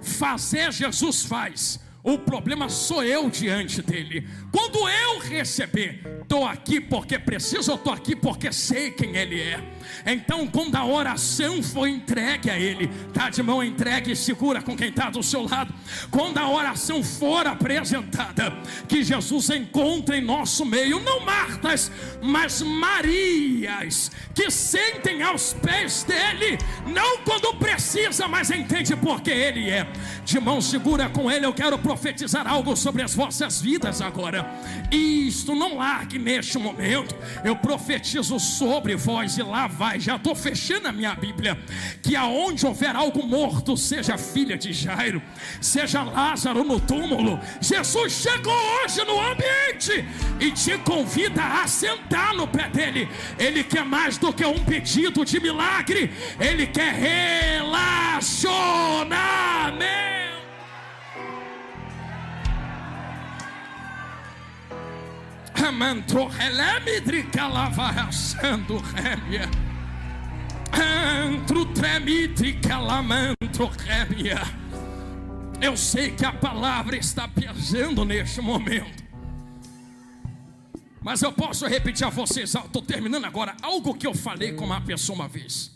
Fazer Jesus faz. O problema sou eu diante dele. Quando eu receber, estou aqui porque preciso, ou estou aqui porque sei quem ele é. Então, quando a oração foi entregue a ele, está de mão entregue e segura com quem está do seu lado. Quando a oração for apresentada, que Jesus encontre em nosso meio, não Martas, mas Marias, que sentem aos pés dele, não quando precisa, mas entende porque ele é. De mão segura com ele, eu quero profetizar algo sobre as vossas vidas agora. Isto não largue neste momento. Eu profetizo sobre vós, e lá vai, já estou fechando a minha Bíblia, que aonde houver algo morto, seja filha de Jairo, seja Lázaro no túmulo, Jesus chegou hoje no ambiente e te convida a sentar no pé dele. Ele quer mais do que um pedido de milagre, ele quer relacionamento. Eu sei que a palavra está pesando neste momento, mas eu posso repetir a vocês. Estou terminando agora algo que eu falei com uma pessoa uma vez.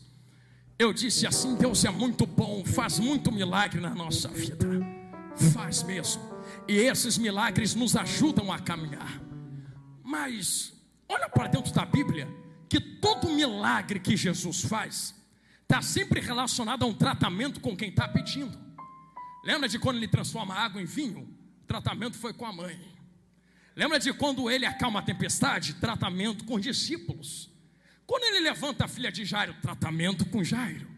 Eu disse assim: Deus é muito bom, faz muito milagre na nossa vida, faz mesmo, e esses milagres nos ajudam a caminhar. Mas olha para dentro da Bíblia, que todo milagre que Jesus faz está sempre relacionado a um tratamento com quem está pedindo. Lembra de quando ele transforma a água em vinho? O tratamento foi com a mãe. Lembra de quando ele acalma a tempestade? Tratamento com os discípulos. Quando ele levanta a filha de Jairo? Tratamento com Jairo.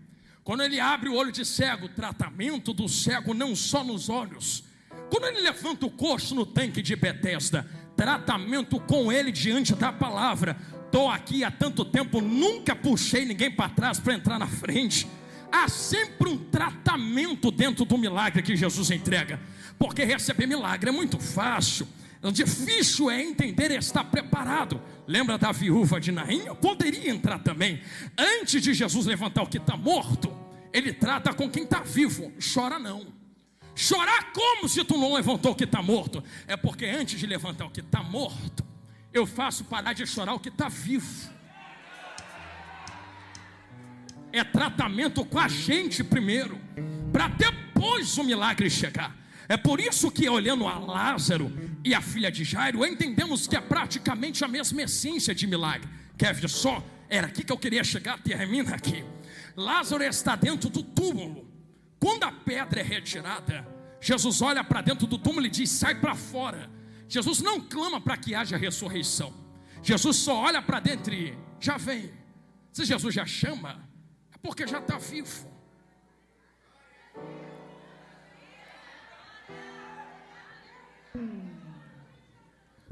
Quando ele abre o olho de cego? Tratamento do cego não só nos olhos. Quando ele levanta o coxo no tanque de Betesda? Tratamento com ele diante da palavra. Estou aqui há tanto tempo, nunca puxei ninguém para trás para entrar na frente. Há sempre um tratamento dentro do milagre que Jesus entrega, porque receber milagre é muito fácil. O difícil é entender e estar preparado. Lembra da viúva de Naim? Eu poderia entrar também. Antes de Jesus levantar o que está morto, ele trata com quem está vivo. Chora não. Chorar como se tu não levantou o que está morto? É porque antes de levantar o que está morto, eu faço parar de chorar o que está vivo. É tratamento com a gente primeiro, para depois o milagre chegar. É por isso que, olhando a Lázaro e a filha de Jairo, entendemos que é praticamente a mesma essência de milagre. Quer ver só? Era aqui que eu queria chegar, termina aqui. Lázaro está dentro do túmulo. Quando a pedra é retirada, Jesus olha para dentro do túmulo e diz: sai para fora. Jesus não clama para que haja ressurreição. Jesus só olha para dentro e já vem. Se Jesus já chama, é porque já está vivo.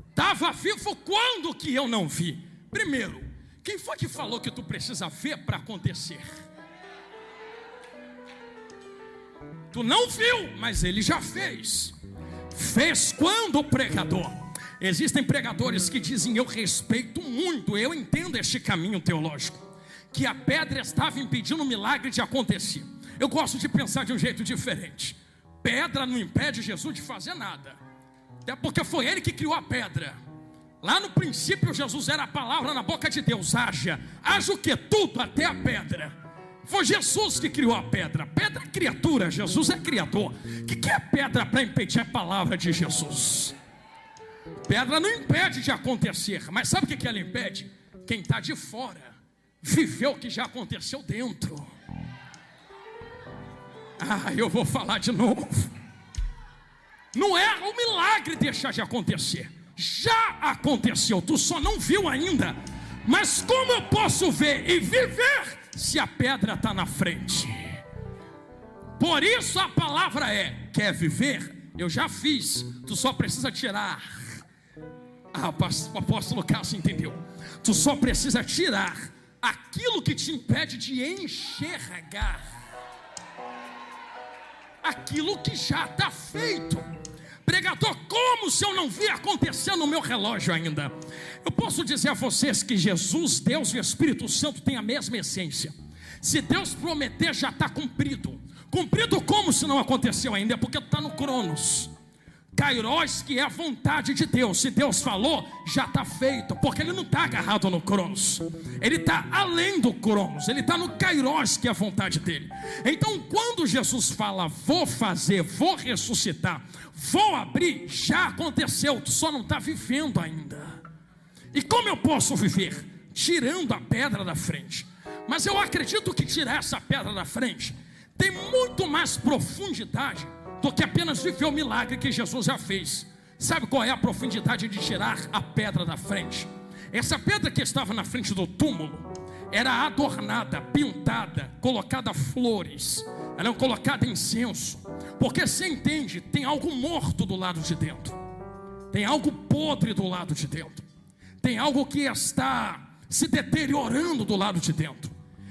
Estava vivo quando que eu não vi? Primeiro, quem foi que falou que tu precisa ver para acontecer? Tu não viu, mas ele já fez. Fez quando o pregador. Existem pregadores que dizem: eu respeito muito, eu entendo este caminho teológico, que a pedra estava impedindo o milagre de acontecer. Eu gosto de pensar de um jeito diferente. Pedra não impede Jesus de fazer nada, até porque foi ele que criou a pedra. Lá no princípio Jesus era a palavra na boca de Deus. Haja o que? Tudo, até a pedra. Foi Jesus que criou a pedra. Pedra é criatura, Jesus é criador. O que é pedra para impedir a palavra de Jesus? Pedra não impede de acontecer, mas sabe o que ela impede? Quem está de fora viveu o que já aconteceu dentro. Eu vou falar de novo. Não é o milagre deixar de acontecer, já aconteceu, tu só não viu ainda. Mas como eu posso ver e viver se a pedra está na frente? Por isso a palavra é: quer viver? Eu já fiz, tu só precisa tirar. O apóstolo Cássio entendeu. Tu só precisa tirar aquilo que te impede de enxergar aquilo que já está feito. Pregador, como se eu não vi acontecer no meu relógio ainda? Eu posso dizer a vocês que Jesus, Deus e o Espírito Santo têm a mesma essência. Se Deus prometer, já está cumprido. Cumprido como se não aconteceu ainda? É porque está no Cronos. Kairos, que é a vontade de Deus. Se Deus falou, já está feito, porque Ele não está agarrado no Cronos, Ele está além do Cronos, Ele está no Kairos, que é a vontade dEle. Então quando Jesus fala, vou fazer, vou ressuscitar, vou abrir, já aconteceu, tu só não está vivendo ainda. E como eu posso viver? Tirando a pedra da frente. Mas eu acredito que tirar essa pedra da frente tem muito mais profundidade do que apenas viver o milagre que Jesus já fez. Sabe qual é a profundidade de tirar a pedra da frente? Essa pedra que estava na frente do túmulo era adornada, pintada, colocada flores, era colocada incenso, porque você entende, tem algo morto do lado de dentro, tem algo podre do lado de dentro, tem algo que está se deteriorando do lado de dentro.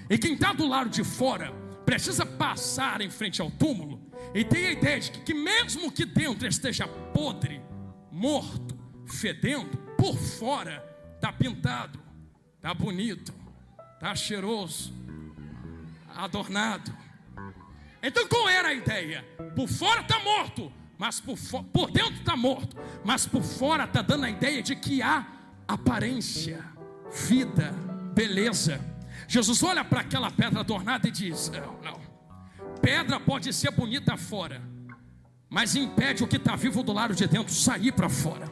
E quem está do lado de fora precisa passar em frente ao túmulo e tem a ideia de que mesmo que dentro esteja podre, morto, fedendo, por fora está pintado, está bonito, está cheiroso, adornado. Então qual era a ideia? Por fora está morto, mas por dentro está morto, mas por fora está dando a ideia de que há aparência, vida, beleza. Jesus olha para aquela pedra adornada e diz: não, pedra pode ser bonita fora, mas impede o que está vivo do lado de dentro sair para fora.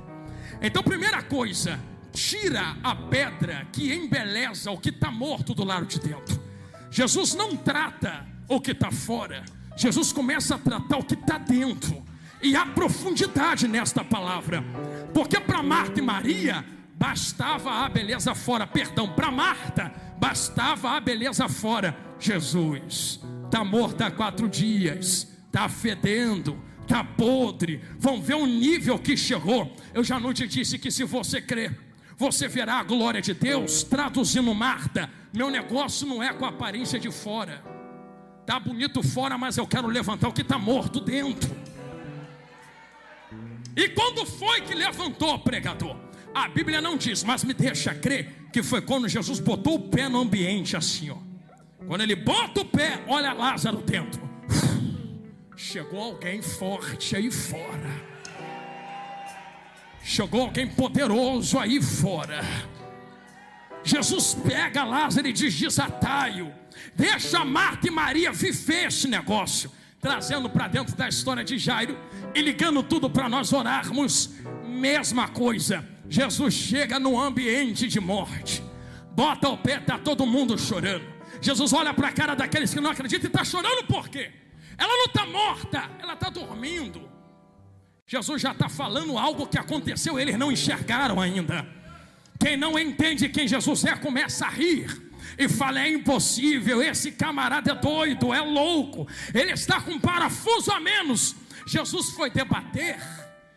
Então primeira coisa, tira a pedra que embeleza o que está morto do lado de dentro. Jesus não trata o que está fora, Jesus começa a tratar o que está dentro. E há profundidade nesta palavra, porque para Marta e Maria bastava a beleza fora, para Marta bastava a beleza fora. Jesus está morto há 4 dias, está fedendo, está podre. Vão ver o nível que chegou. Eu já não te disse que se você crer, você verá a glória de Deus. Traduzindo Marta, meu negócio não é com a aparência de fora. Está bonito fora, mas eu quero levantar o que está morto dentro. E quando foi que levantou, pregador? A Bíblia não diz, mas me deixa crer que foi quando Jesus botou o pé no ambiente assim, ó. Quando ele bota o pé, olha Lázaro dentro. Chegou alguém forte aí fora. Chegou alguém poderoso aí fora. Jesus pega Lázaro e diz: desatai-o. Deixa Marta e Maria viver esse negócio, trazendo para dentro da história de Jairo e ligando tudo para nós orarmos. Mesma coisa, Jesus chega no ambiente de morte, bota o pé, está todo mundo chorando. Jesus olha para a cara daqueles que não acreditam e está chorando por quê? Ela não está morta, ela está dormindo. Jesus já está falando algo que aconteceu, eles não enxergaram ainda. Quem não entende quem Jesus é começa a rir e fala: é impossível, esse camarada é doido, é louco, ele está com um parafuso a menos. Jesus foi debater,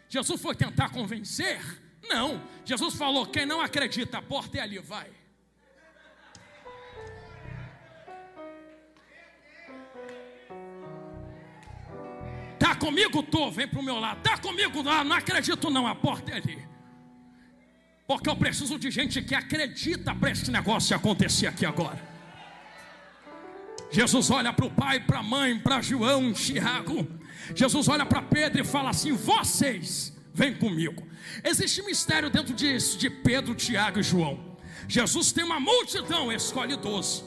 Jesus foi tentar convencer? Não, Jesus falou: quem não acredita, a porta é ali, vai. Tá comigo? Tô, vem para o meu lado. Tá comigo? Não acredito não, a porta é ali. Porque eu preciso de gente que acredita para esse negócio acontecer aqui agora. Jesus olha para o pai, para a mãe, para João, Tiago. Jesus olha para Pedro e fala assim: vocês vem comigo. Existe mistério dentro disso, de Pedro, Tiago e João. Jesus tem uma multidão, escolhe 12.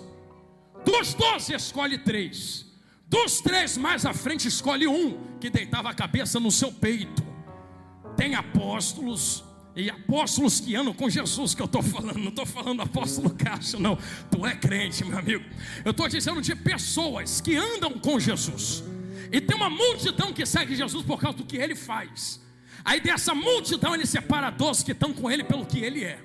Dos 12 escolhe 3. Dos 3 mais à frente escolhe 1, que deitava a cabeça no seu peito. Tem apóstolos, e apóstolos que andam com Jesus que eu estou falando. Não estou falando apóstolo Cássio não. Tu é crente, meu amigo. Eu estou dizendo de pessoas que andam com Jesus. E tem uma multidão que segue Jesus por causa do que ele faz. Aí dessa multidão ele separa 12 que estão com ele pelo que ele é.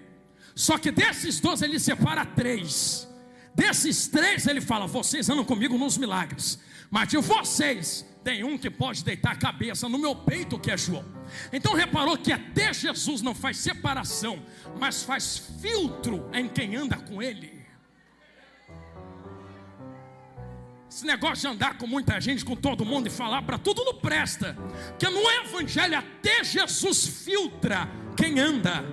Só que desses 12 ele separa 3. Desses 3 ele fala: vocês andam comigo nos milagres, mas de vocês tem um que pode deitar a cabeça no meu peito, que é João. Então reparou que até Jesus não faz separação, mas faz filtro em quem anda com ele. Esse negócio de andar com muita gente, com todo mundo e falar para tudo não presta. Porque no evangelho até Jesus filtra quem anda.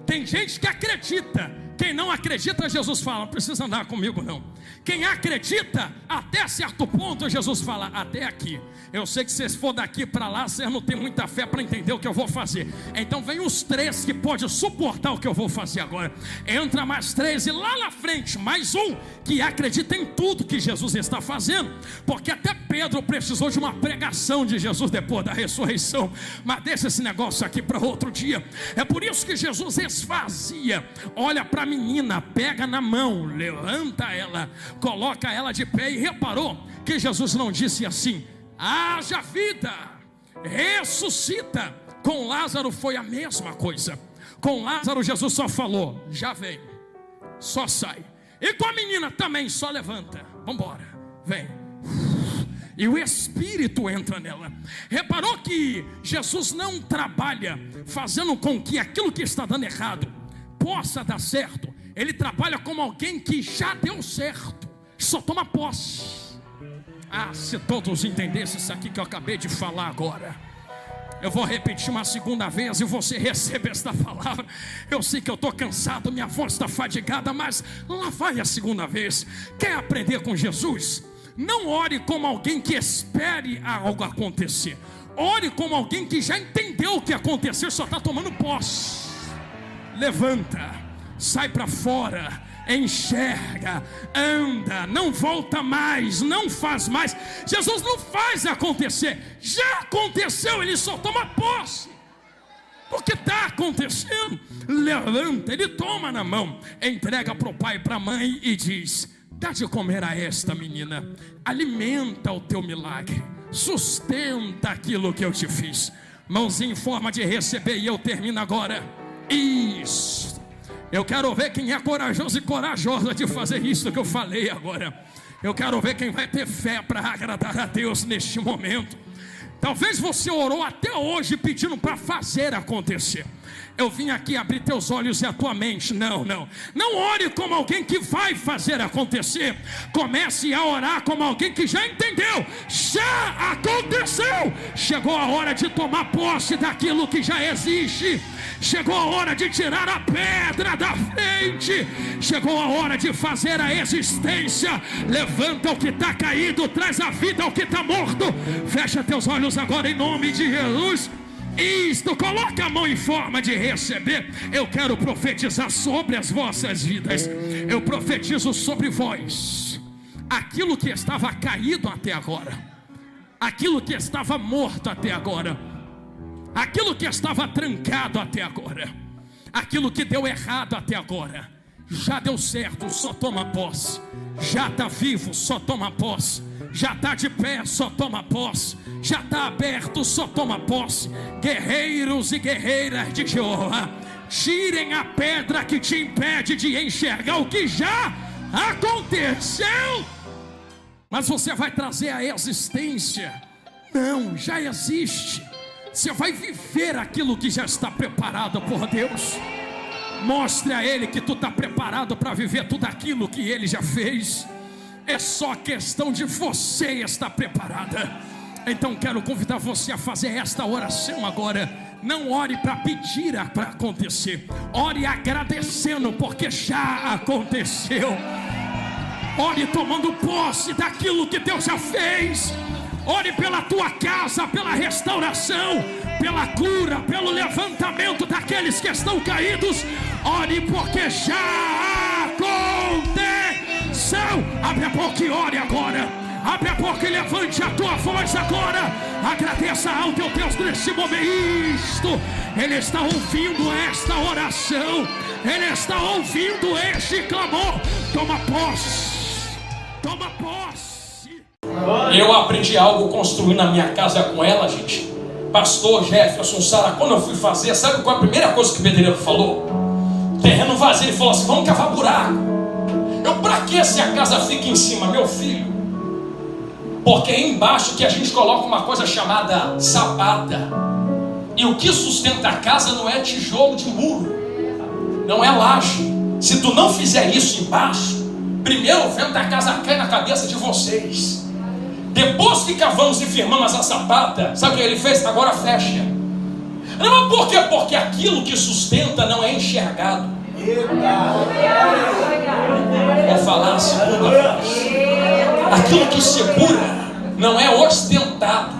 Tem gente que acredita, Quem não acredita, Jesus fala, não precisa andar comigo não. Quem acredita, até certo ponto, Jesus fala, até aqui. Eu sei que se for daqui para lá, vocês não tem muita fé para entender o que eu vou fazer. Então vem os 3 que podem suportar o que eu vou fazer agora. Entra mais 3 e lá na frente, mais um que acredita em tudo que Jesus está fazendo. Porque até Pedro precisou de uma pregação de Jesus depois da ressurreição. Mas deixa esse negócio aqui para outro dia. É por isso que Jesus esvazia. Olha para a menina, pega na mão, levanta ela, coloca ela de pé. E reparou que Jesus não disse assim: haja vida, ressuscita. Com Lázaro foi a mesma coisa. Com Lázaro Jesus só falou, já vem, só sai. E com a menina também, só levanta, vamos embora, vem. E o Espírito entra nela. Reparou que Jesus não trabalha fazendo com que aquilo que está dando errado possa dar certo. Ele trabalha como alguém que já deu certo, só toma posse. Ah, se todos entendessem isso aqui que eu acabei de falar agora. Eu vou repetir uma segunda vez e você recebe esta palavra. Eu sei que eu estou cansado, minha voz está fadigada, mas lá vai a segunda vez. Quer aprender com Jesus? Não ore como alguém que espere algo acontecer. Ore como alguém que já entendeu o que aconteceu, só está tomando posse. Levanta, sai para fora, enxerga, anda, não volta mais, não faz mais. Jesus não faz acontecer, já aconteceu, ele só toma posse. Porque está acontecendo. Levanta, ele toma na mão, entrega para o pai e para a mãe e diz: dá de comer a esta menina, alimenta o teu milagre, sustenta aquilo que eu te fiz. Mãozinha em forma de receber. E eu termino agora. Isso. Eu quero ver quem é corajoso e corajosa de fazer isso que eu falei agora. Eu quero ver quem vai ter fé para agradar a Deus neste momento. Talvez você orou até hoje pedindo para fazer acontecer. Eu vim aqui abrir teus olhos e a tua mente. Não ore como alguém que vai fazer acontecer. Comece a orar como alguém que já entendeu. Já aconteceu. Chegou a hora de tomar posse daquilo que já existe. Chegou a hora de tirar a pedra da frente. Chegou a hora de fazer a existência. Levanta o que está caído, traz a vida ao que está morto. Fecha teus olhos agora em nome de Jesus. Isto, coloca a mão em forma de receber. Eu quero profetizar sobre as vossas vidas. Eu profetizo sobre vós. Aquilo que estava caído até agora, aquilo que estava morto até agora, aquilo que estava trancado até agora, aquilo que deu errado até agora, já deu certo, só toma posse. Já está vivo, só toma posse. Já está de pé, só toma posse. Já está aberto, só toma posse. Guerreiros e guerreiras de Jeová, tirem a pedra que te impede de enxergar o que já aconteceu. Mas você vai trazer a existência. Não, já existe. Você vai viver aquilo que já está preparado por Deus. Mostre a Ele que tu está preparado para viver tudo aquilo que Ele já fez. É só questão de você estar preparada. Então quero convidar você a fazer esta oração agora. Não ore para pedir para acontecer, ore agradecendo, porque já aconteceu. Ore tomando posse daquilo que Deus já fez. Ore pela tua casa, pela restauração, pela cura, pelo levantamento daqueles que estão caídos. Ore porque já aconteceu. Abre a boca e ore agora. Abre a boca e levante a tua voz agora. Agradeça ao teu Deus nesse momento. Ele está ouvindo esta oração. Ele está ouvindo este clamor. Toma posse. Toma posse. Eu aprendi algo construindo a minha casa com ela, gente. Pastor Jefferson, Sara, quando eu fui fazer, sabe qual é a primeira coisa que o pedreiro falou? Terreno vazio, ele falou assim: vamos cavar buraco. Pra que se a casa fica em cima, meu filho? Porque é embaixo que a gente coloca uma coisa chamada sabata. E o que sustenta a casa não é tijolo de muro, não é laje. Se tu não fizer isso embaixo, primeiro o vento da casa cai na cabeça de vocês. Depois que cavamos e firmamos a sapata, sabe o que ele fez? Agora fecha. Não, mas por quê? Porque aquilo que sustenta não é enxergado. Vou falar a segunda frase. Aquilo que segura não é ostentado.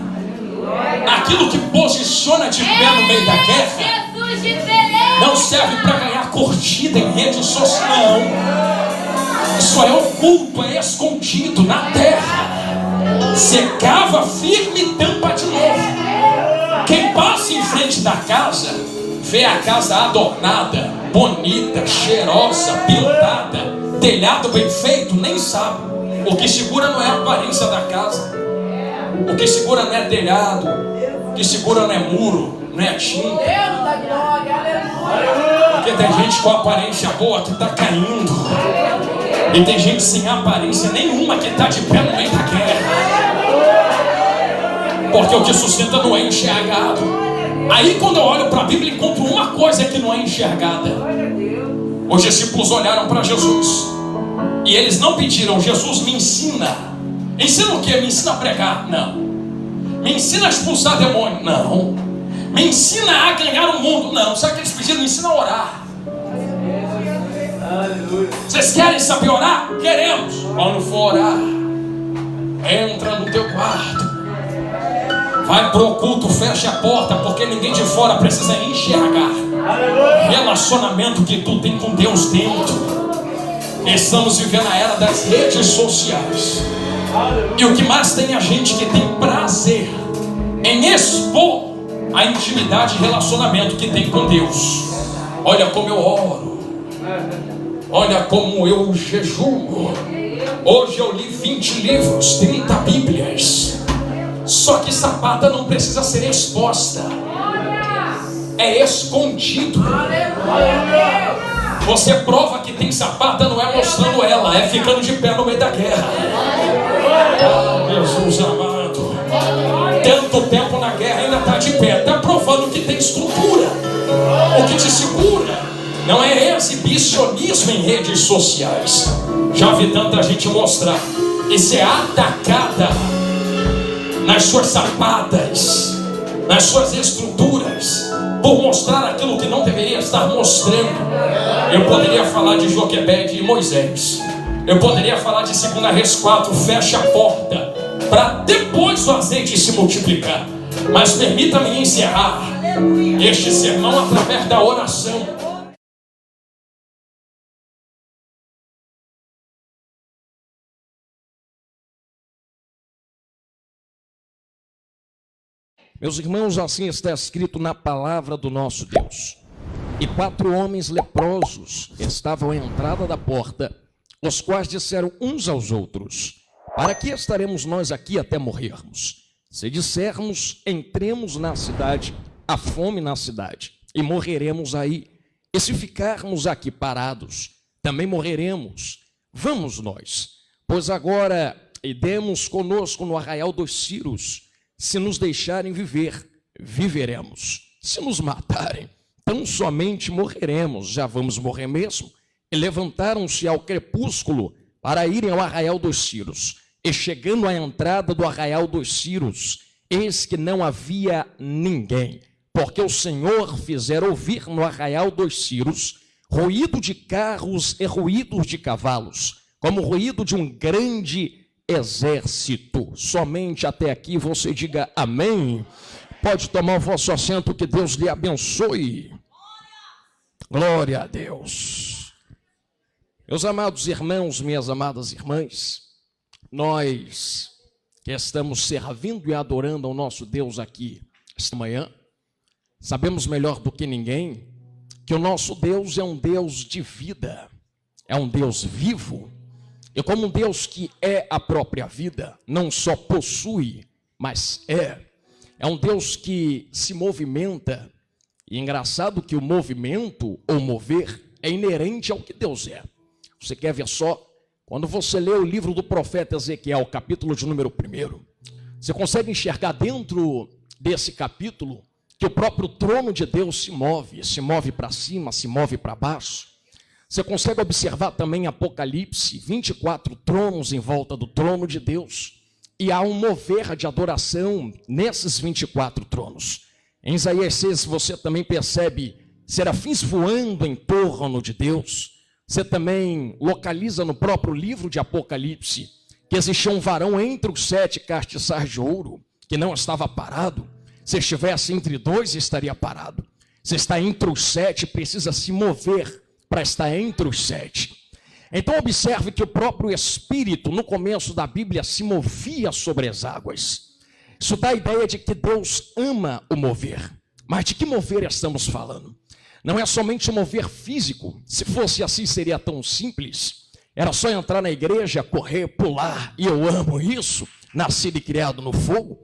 Aquilo que posiciona de pé no meio da guerra não serve para ganhar curtida em rede social. Isso é oculto, é escondido na terra. Você cava firme e tampa de novo. Quem passa em frente da casa vê a casa adornada, bonita, cheirosa, pintada, telhado bem feito, nem sabe. O que segura não é a aparência da casa. O que segura não é telhado. O que segura não é muro, não é tinta. Porque tem gente com aparência boa que está caindo. E tem gente sem aparência nenhuma que está de pé no meio da guerra. Porque o que sustenta não é enxergado. Aí quando eu olho para a Bíblia, encontro uma coisa que não é enxergada. Os discípulos olharam para Jesus e eles não pediram: Jesus, me ensina. Ensina o quê? Me ensina a pregar? Não. Me ensina a expulsar demônio? Não. Me ensina a ganhar o mundo? Não. Sabe o que eles pediram? Me ensina a orar. Vocês querem saber orar? Queremos. Quando for orar, entra no teu quarto, vai pro culto, fecha a porta, porque ninguém de fora precisa enxergar relacionamento que tu tem com Deus dentro. Estamos vivendo a era das redes sociais, e o que mais tem a gente que tem prazer em expor a intimidade e relacionamento que tem com Deus. Olha como eu oro, olha como eu jejuo. Hoje eu li 20 livros, 30 Bíblias. Só que sapata não precisa ser exposta, é escondido. Você prova que tem sapata não é mostrando ela, é ficando de pé no meio da guerra. Oh, Jesus amado, tanto tempo na guerra ainda está de pé, está provando que tem estrutura. O que te segura não é exibicionismo em redes sociais. Já vi tanta gente mostrar e ser atacada nas suas sapatas, nas suas estruturas, por mostrar aquilo que não deveria estar mostrando. Eu poderia falar de Joquebede e Moisés. Eu poderia falar de 2 Reis 4, fecha a porta, para depois o azeite se multiplicar. Mas permita-me encerrar este sermão através da oração. Meus irmãos, assim está escrito na palavra do nosso Deus. E 4 homens leprosos estavam à entrada da porta, os quais disseram uns aos outros: para que estaremos nós aqui até morrermos? Se dissermos, entremos na cidade, há fome na cidade, e morreremos aí. E se ficarmos aqui parados, também morreremos. Vamos nós, pois agora idemos conosco no arraial dos Círios. Se nos deixarem viver, viveremos. Se nos matarem, tão somente morreremos. Já vamos morrer mesmo. E levantaram-se ao crepúsculo para irem ao arraial dos Círios. E chegando à entrada do arraial dos Círios, eis que não havia ninguém, porque o Senhor fizera ouvir no arraial dos Círios ruído de carros e ruídos de cavalos, como o ruído de um grande exército. Somente até aqui você diga amém. Pode tomar o vosso assento, que Deus lhe abençoe. Glória a Deus. Meus amados irmãos, minhas amadas irmãs, nós que estamos servindo e adorando ao nosso Deus aqui esta manhã, sabemos melhor do que ninguém que o nosso Deus é um Deus de vida, é um Deus vivo. E como um Deus que é a própria vida, não só possui, mas é um Deus que se movimenta. E é engraçado que o movimento ou mover é inerente ao que Deus é. Você quer ver só? Quando você lê o livro do profeta Ezequiel, capítulo de número 1, você consegue enxergar dentro desse capítulo que o próprio trono de Deus se move para cima, se move para baixo. Você consegue observar também em Apocalipse, 24 tronos em volta do trono de Deus. E há um mover de adoração nesses 24 tronos. Em Isaías 6 você também percebe serafins voando em torno de Deus. Você também localiza no próprio livro de Apocalipse que existia um varão entre os 7 castiçais de ouro, que não estava parado. Se estivesse entre 2, estaria parado. Se está entre os 7, precisa se mover para estar entre os 7. Então observe que o próprio Espírito, no começo da Bíblia, se movia sobre as águas. Isso dá a ideia de que Deus ama o mover. Mas de que mover estamos falando? Não é somente o mover físico. Se fosse assim, seria tão simples. Era só entrar na igreja, correr, pular, e eu amo isso, nascido e criado no fogo.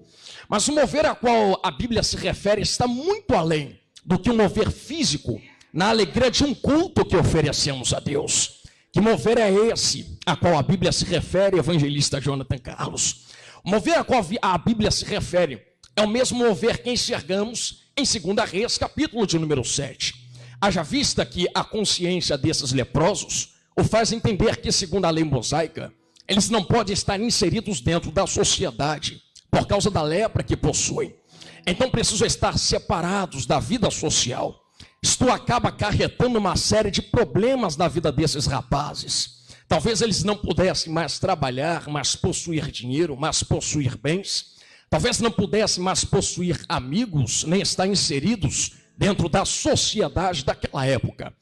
Mas o mover a qual a Bíblia se refere está muito além do que um mover físico, na alegria de um culto que oferecemos a Deus. Que mover é esse a qual a Bíblia se refere, evangelista Jonathan Carlos? O mover a qual a Bíblia se refere é o mesmo mover que enxergamos em 2 Reis, capítulo de número 7. Haja vista que a consciência desses leprosos o faz entender que, segundo a lei mosaica, eles não podem estar inseridos dentro da sociedade por causa da lepra que possuem. Então precisam estar separados da vida social. Isto acaba acarretando uma série de problemas na vida desses rapazes. Talvez eles não pudessem mais trabalhar, mais possuir dinheiro, mais possuir bens. Talvez não pudessem mais possuir amigos, nem estar inseridos dentro da sociedade daquela época.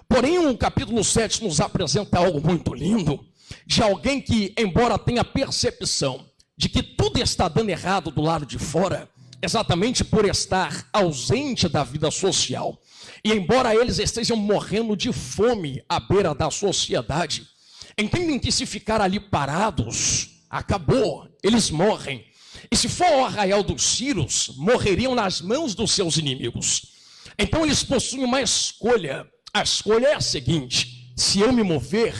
Porém, o capítulo 7 nos apresenta algo muito lindo, de alguém que, embora tenha percepção de que tudo está dando errado do lado de fora, exatamente por estar ausente da vida social, e embora eles estejam morrendo de fome à beira da sociedade, entendem que se ficar ali parados, acabou, eles morrem. E se for o arraial dos Círios, morreriam nas mãos dos seus inimigos. Então eles possuem uma escolha. A escolha é a seguinte: se eu me mover,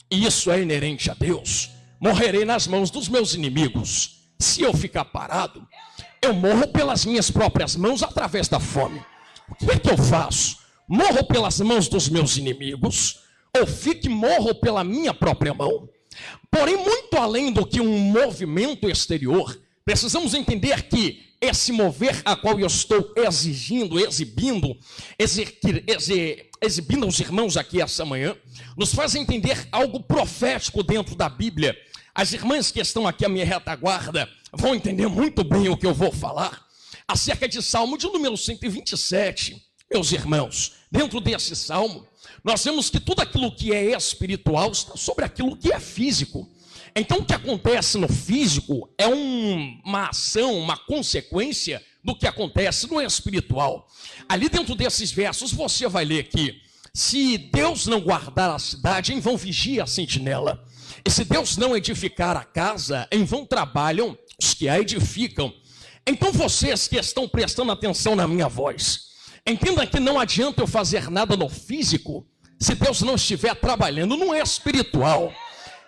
e isso é inerente a Deus, morrerei nas mãos dos meus inimigos. Se eu ficar parado, eu morro pelas minhas próprias mãos através da fome. O que é que eu faço? Morro pelas mãos dos meus inimigos, ou fico e morro pela minha própria mão? Porém, muito além do que um movimento exterior, precisamos entender que esse mover a qual eu estou exibindo aos irmãos aqui essa manhã, nos faz entender algo profético dentro da Bíblia. As irmãs que estão aqui à minha retaguarda vão entender muito bem o que eu vou falar acerca de Salmo de número 127. Meus irmãos, dentro desse Salmo, nós vemos que tudo aquilo que é espiritual está sobre aquilo que é físico. Então o que acontece no físico é uma ação, uma consequência do que acontece no espiritual. Ali dentro desses versos você vai ler que se Deus não guardar a cidade, em vão vigia a sentinela. E se Deus não edificar a casa, em vão trabalham os que a edificam. Então vocês que estão prestando atenção na minha voz, entenda que não adianta eu fazer nada no físico se Deus não estiver trabalhando no espiritual.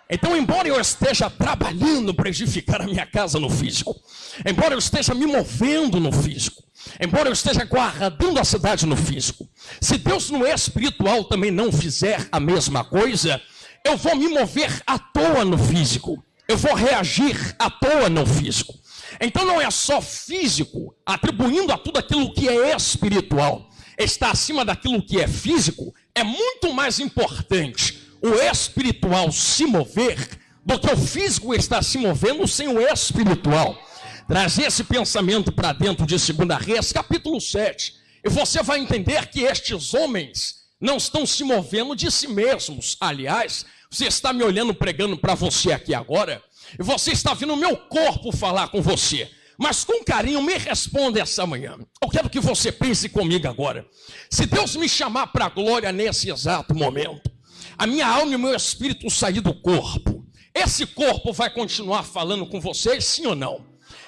Então, embora eu esteja trabalhando para edificar a minha casa no físico, embora eu esteja me movendo no físico, embora eu esteja guardando a cidade no físico, se Deus no espiritual também não fizer a mesma coisa, eu vou me mover à toa no físico, eu vou reagir à toa no físico. Então não é só físico, atribuindo a tudo aquilo que é espiritual, está acima daquilo que é físico, é muito mais importante o espiritual se mover do que o físico está se movendo sem o espiritual. Trazer esse pensamento para dentro de 2 Reis, capítulo 7, e você vai entender que estes homens não estão se movendo de si mesmos. Aliás, você está me olhando pregando para você aqui agora, e você está vendo o meu corpo falar com você. Mas com carinho me responda essa manhã. Eu quero que você pense comigo agora. Se Deus me chamar para a glória nesse exato momento, a minha alma e o meu espírito sair do corpo, esse corpo vai continuar falando com vocês, sim ou não?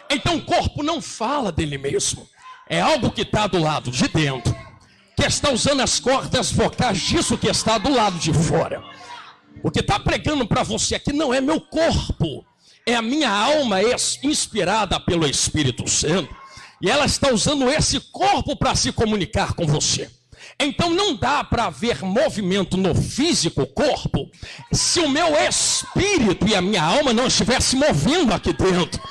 Então o corpo não fala dele mesmo, é algo que está do lado de dentro, que está usando as cordas vocais disso que está do lado de fora. O que está pregando para você aqui não é meu corpo, é a minha alma inspirada pelo Espírito Santo, e ela está usando esse corpo para se comunicar com você. Então não dá para haver movimento no físico, corpo, se o meu espírito e a minha alma não estivessem movendo aqui dentro.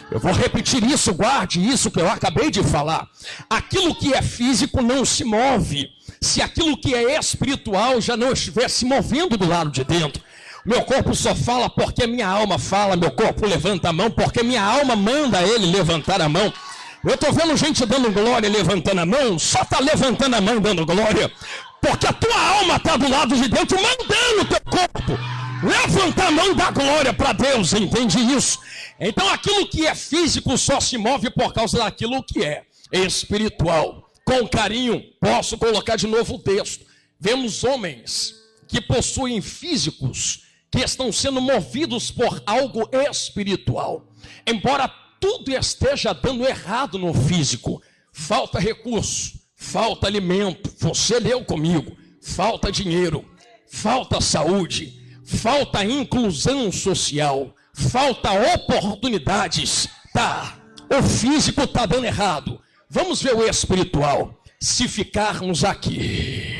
Eu vou repetir isso, guarde isso que eu acabei de falar. Aquilo que é físico não se move, se aquilo que é espiritual já não estiver se movendo do lado de dentro. Meu corpo só fala porque minha alma fala, meu corpo levanta a mão porque minha alma manda ele levantar a mão. Eu estou vendo gente dando glória levantando a mão, só está levantando a mão dando glória, porque a tua alma está do lado de dentro mandando o teu corpo levantar a mão e dar glória para Deus, entende isso? Então aquilo que é físico só se move por causa daquilo que é espiritual. Com carinho, posso colocar de novo o texto. Vemos homens que possuem físicos que estão sendo movidos por algo espiritual. Embora tudo esteja dando errado no físico, falta recurso, falta alimento, você leu comigo, falta dinheiro, falta saúde, falta inclusão social, falta oportunidades, o físico está dando errado. Vamos ver o espiritual. Se ficarmos aqui,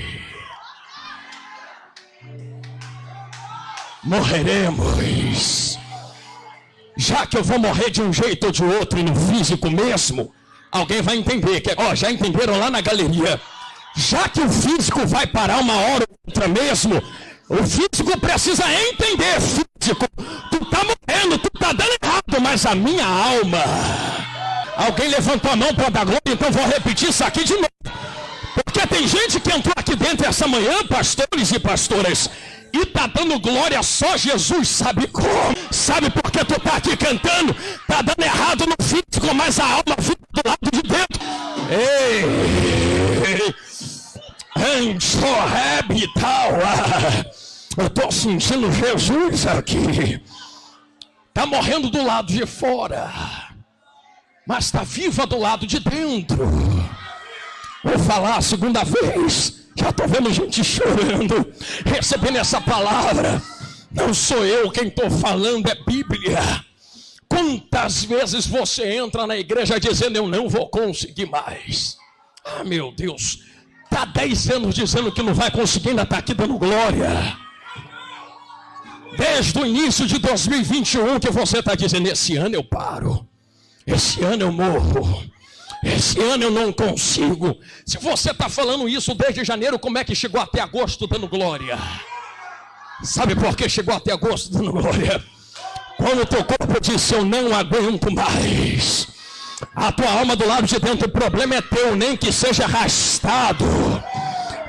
morreremos. Já que eu vou morrer de um jeito ou de outro e no físico mesmo, alguém vai entender que, já entenderam lá na galeria, já que o físico vai parar uma hora ou outra mesmo, o físico precisa entender, físico, tu tá morrendo, tu tá dando errado, mas a minha alma, alguém levantou a mão para dar glória, então vou repetir isso aqui de novo, porque tem gente que entrou aqui dentro essa manhã, pastores e pastoras, e tá dando glória só Jesus sabe como. Sabe por que tu tá aqui cantando? Tá dando errado no físico, mas a alma fica do lado de dentro. Ei, e tal. Eu tô sentindo Jesus aqui. Tá morrendo do lado de fora, mas tá viva do lado de dentro. Vou falar a segunda vez. Já estou vendo gente chorando, recebendo essa palavra. Não sou eu quem estou falando, é Bíblia. Quantas vezes você entra na igreja dizendo, eu não vou conseguir mais. Ah, meu Deus, está 10 anos dizendo que não vai conseguir, ainda está aqui dando glória. Desde o início de 2021 que você está dizendo, esse ano eu paro, esse ano eu morro, esse ano eu não consigo. Se você está falando isso desde janeiro, como é que chegou até agosto dando glória? Sabe por que chegou até agosto dando glória? Quando o teu corpo disse, eu não aguento mais. A tua alma do lado de dentro, o problema é teu, nem que seja arrastado,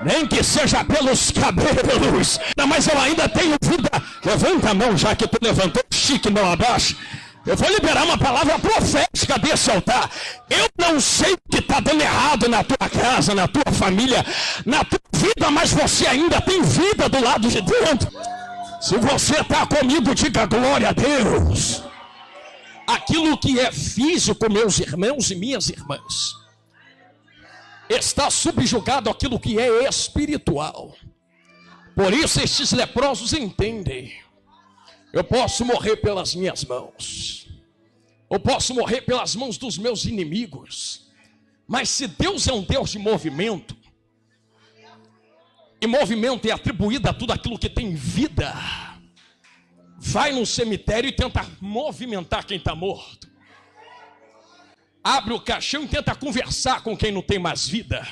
nem que seja pelos cabelos. Não, mas eu ainda tenho vida. Levanta a mão, já que tu levantou, chique, não abaixa. Eu vou liberar uma palavra profética desse altar. Eu não sei o que está dando errado na tua casa, na tua família, na tua vida, mas você ainda tem vida do lado de dentro. Se você está comigo, diga glória a Deus. Aquilo que é físico, meus irmãos e minhas irmãs, está subjugado àquilo que é espiritual. Por isso estes leprosos entendem. Eu posso morrer pelas minhas mãos, eu posso morrer pelas mãos dos meus inimigos, mas se Deus é um Deus de movimento, e movimento é atribuído a tudo aquilo que tem vida, vai no cemitério e tenta movimentar quem está morto, abre o caixão e tenta conversar com quem não tem mais vida.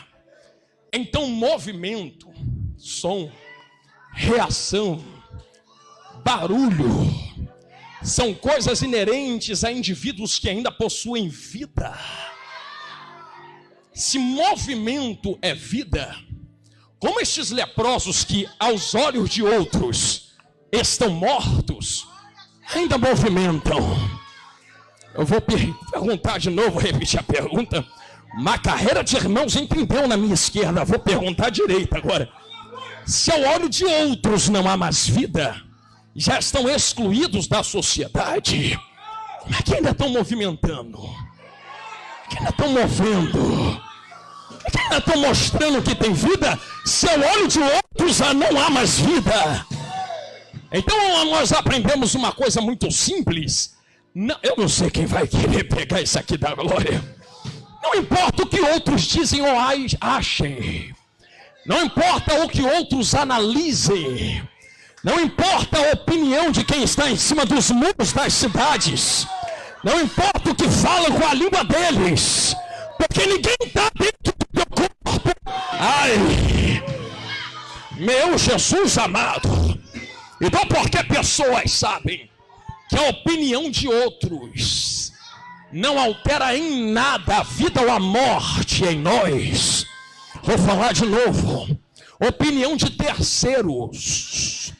Então movimento, som, reação, barulho, são coisas inerentes a indivíduos que ainda possuem vida. Se movimento é vida, como estes leprosos que aos olhos de outros estão mortos, ainda movimentam. Eu vou perguntar de novo, repetir a pergunta. Uma carreira de irmãos entendeu na minha esquerda, vou perguntar à direita agora. Se ao olho de outros não há mais vida, já estão excluídos da sociedade, mas que ainda estão movimentando, que ainda estão movendo, que ainda estão mostrando que tem vida, se ao olho de outros não há mais vida. Então nós aprendemos uma coisa muito simples. Não, eu não sei quem vai querer pegar isso aqui da glória. Não importa o que outros dizem ou achem, não importa o que outros analisem, não importa a opinião de quem está em cima dos muros das cidades, Não importa o que falam com a língua deles, porque ninguém está dentro do teu corpo. Ai, meu Jesus amado. Então, porque pessoas sabem que a opinião de outros não altera em nada a vida ou a morte em nós. Vou falar de novo. Opinião de terceiros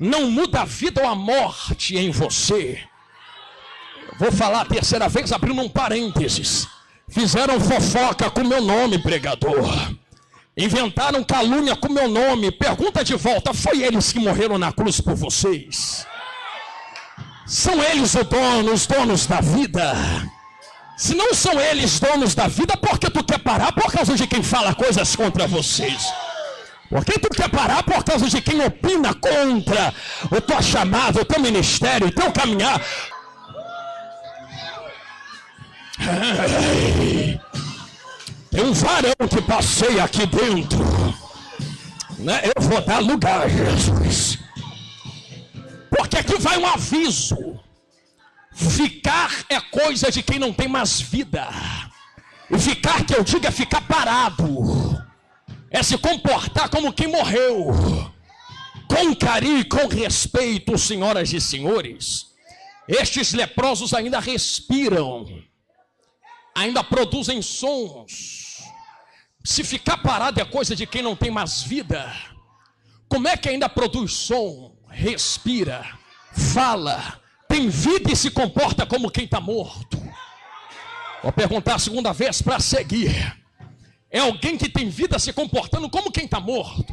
não muda a vida ou a morte em você. Vou falar a terceira vez, abrindo um parênteses. Fizeram fofoca com meu nome, pregador. Inventaram calúnia com meu nome. Pergunta de volta, foi eles que morreram na cruz por vocês? São eles os donos da vida? Se não são eles donos da vida, por que tu quer parar por causa de quem fala coisas contra vocês? Por que tu quer parar por causa de quem opina contra o teu chamado, o teu ministério, o teu caminhar? Tem um varão que passei aqui dentro, né? Eu vou dar lugar, Jesus, porque aqui vai um aviso. Ficar é coisa de quem não tem mais vida. E ficar, que eu digo, é ficar parado, é se comportar como quem morreu. Com carinho e com respeito, senhoras e senhores, estes leprosos ainda respiram, ainda produzem sons. Se ficar parado é coisa de quem não tem mais vida, como é que ainda produz som, respira, fala, tem vida e se comporta como quem está morto? Vou perguntar a segunda vez para seguir. É alguém que tem vida se comportando como quem está morto,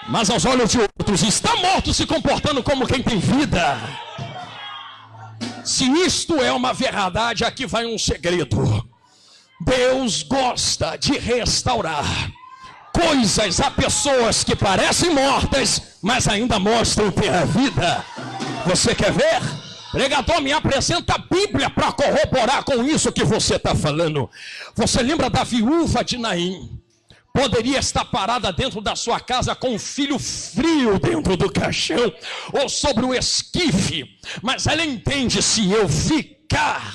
mas aos olhos de outros está morto se comportando como quem tem vida. Se isto é uma verdade, aqui vai um segredo. Deus gosta de restaurar coisas a pessoas que parecem mortas, mas ainda mostram ter a vida. Você quer ver? Pregador, me apresenta a Bíblia para corroborar com isso que você está falando. Você lembra da viúva de Naim? Poderia estar parada dentro da sua casa com um filho frio dentro do caixão ou sobre o esquife, mas ela entende: se eu ficar,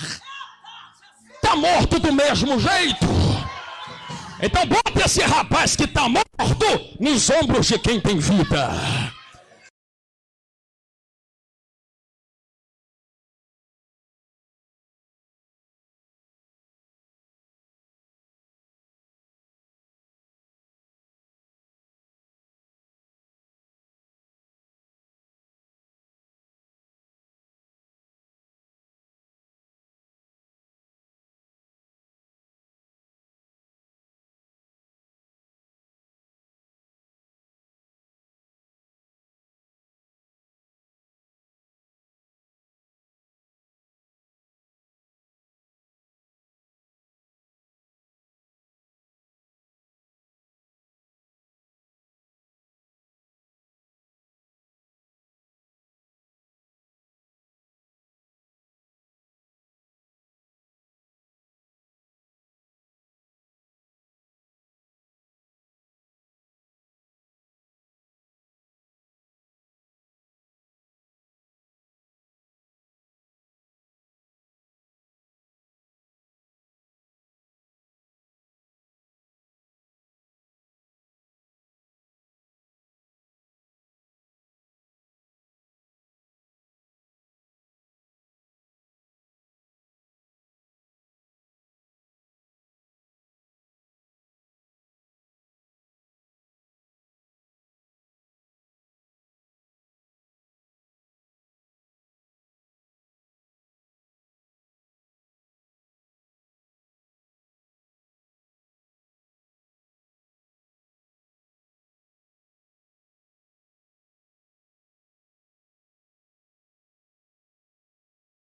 está morto do mesmo jeito. Então bota esse rapaz que está morto nos ombros de quem tem vida.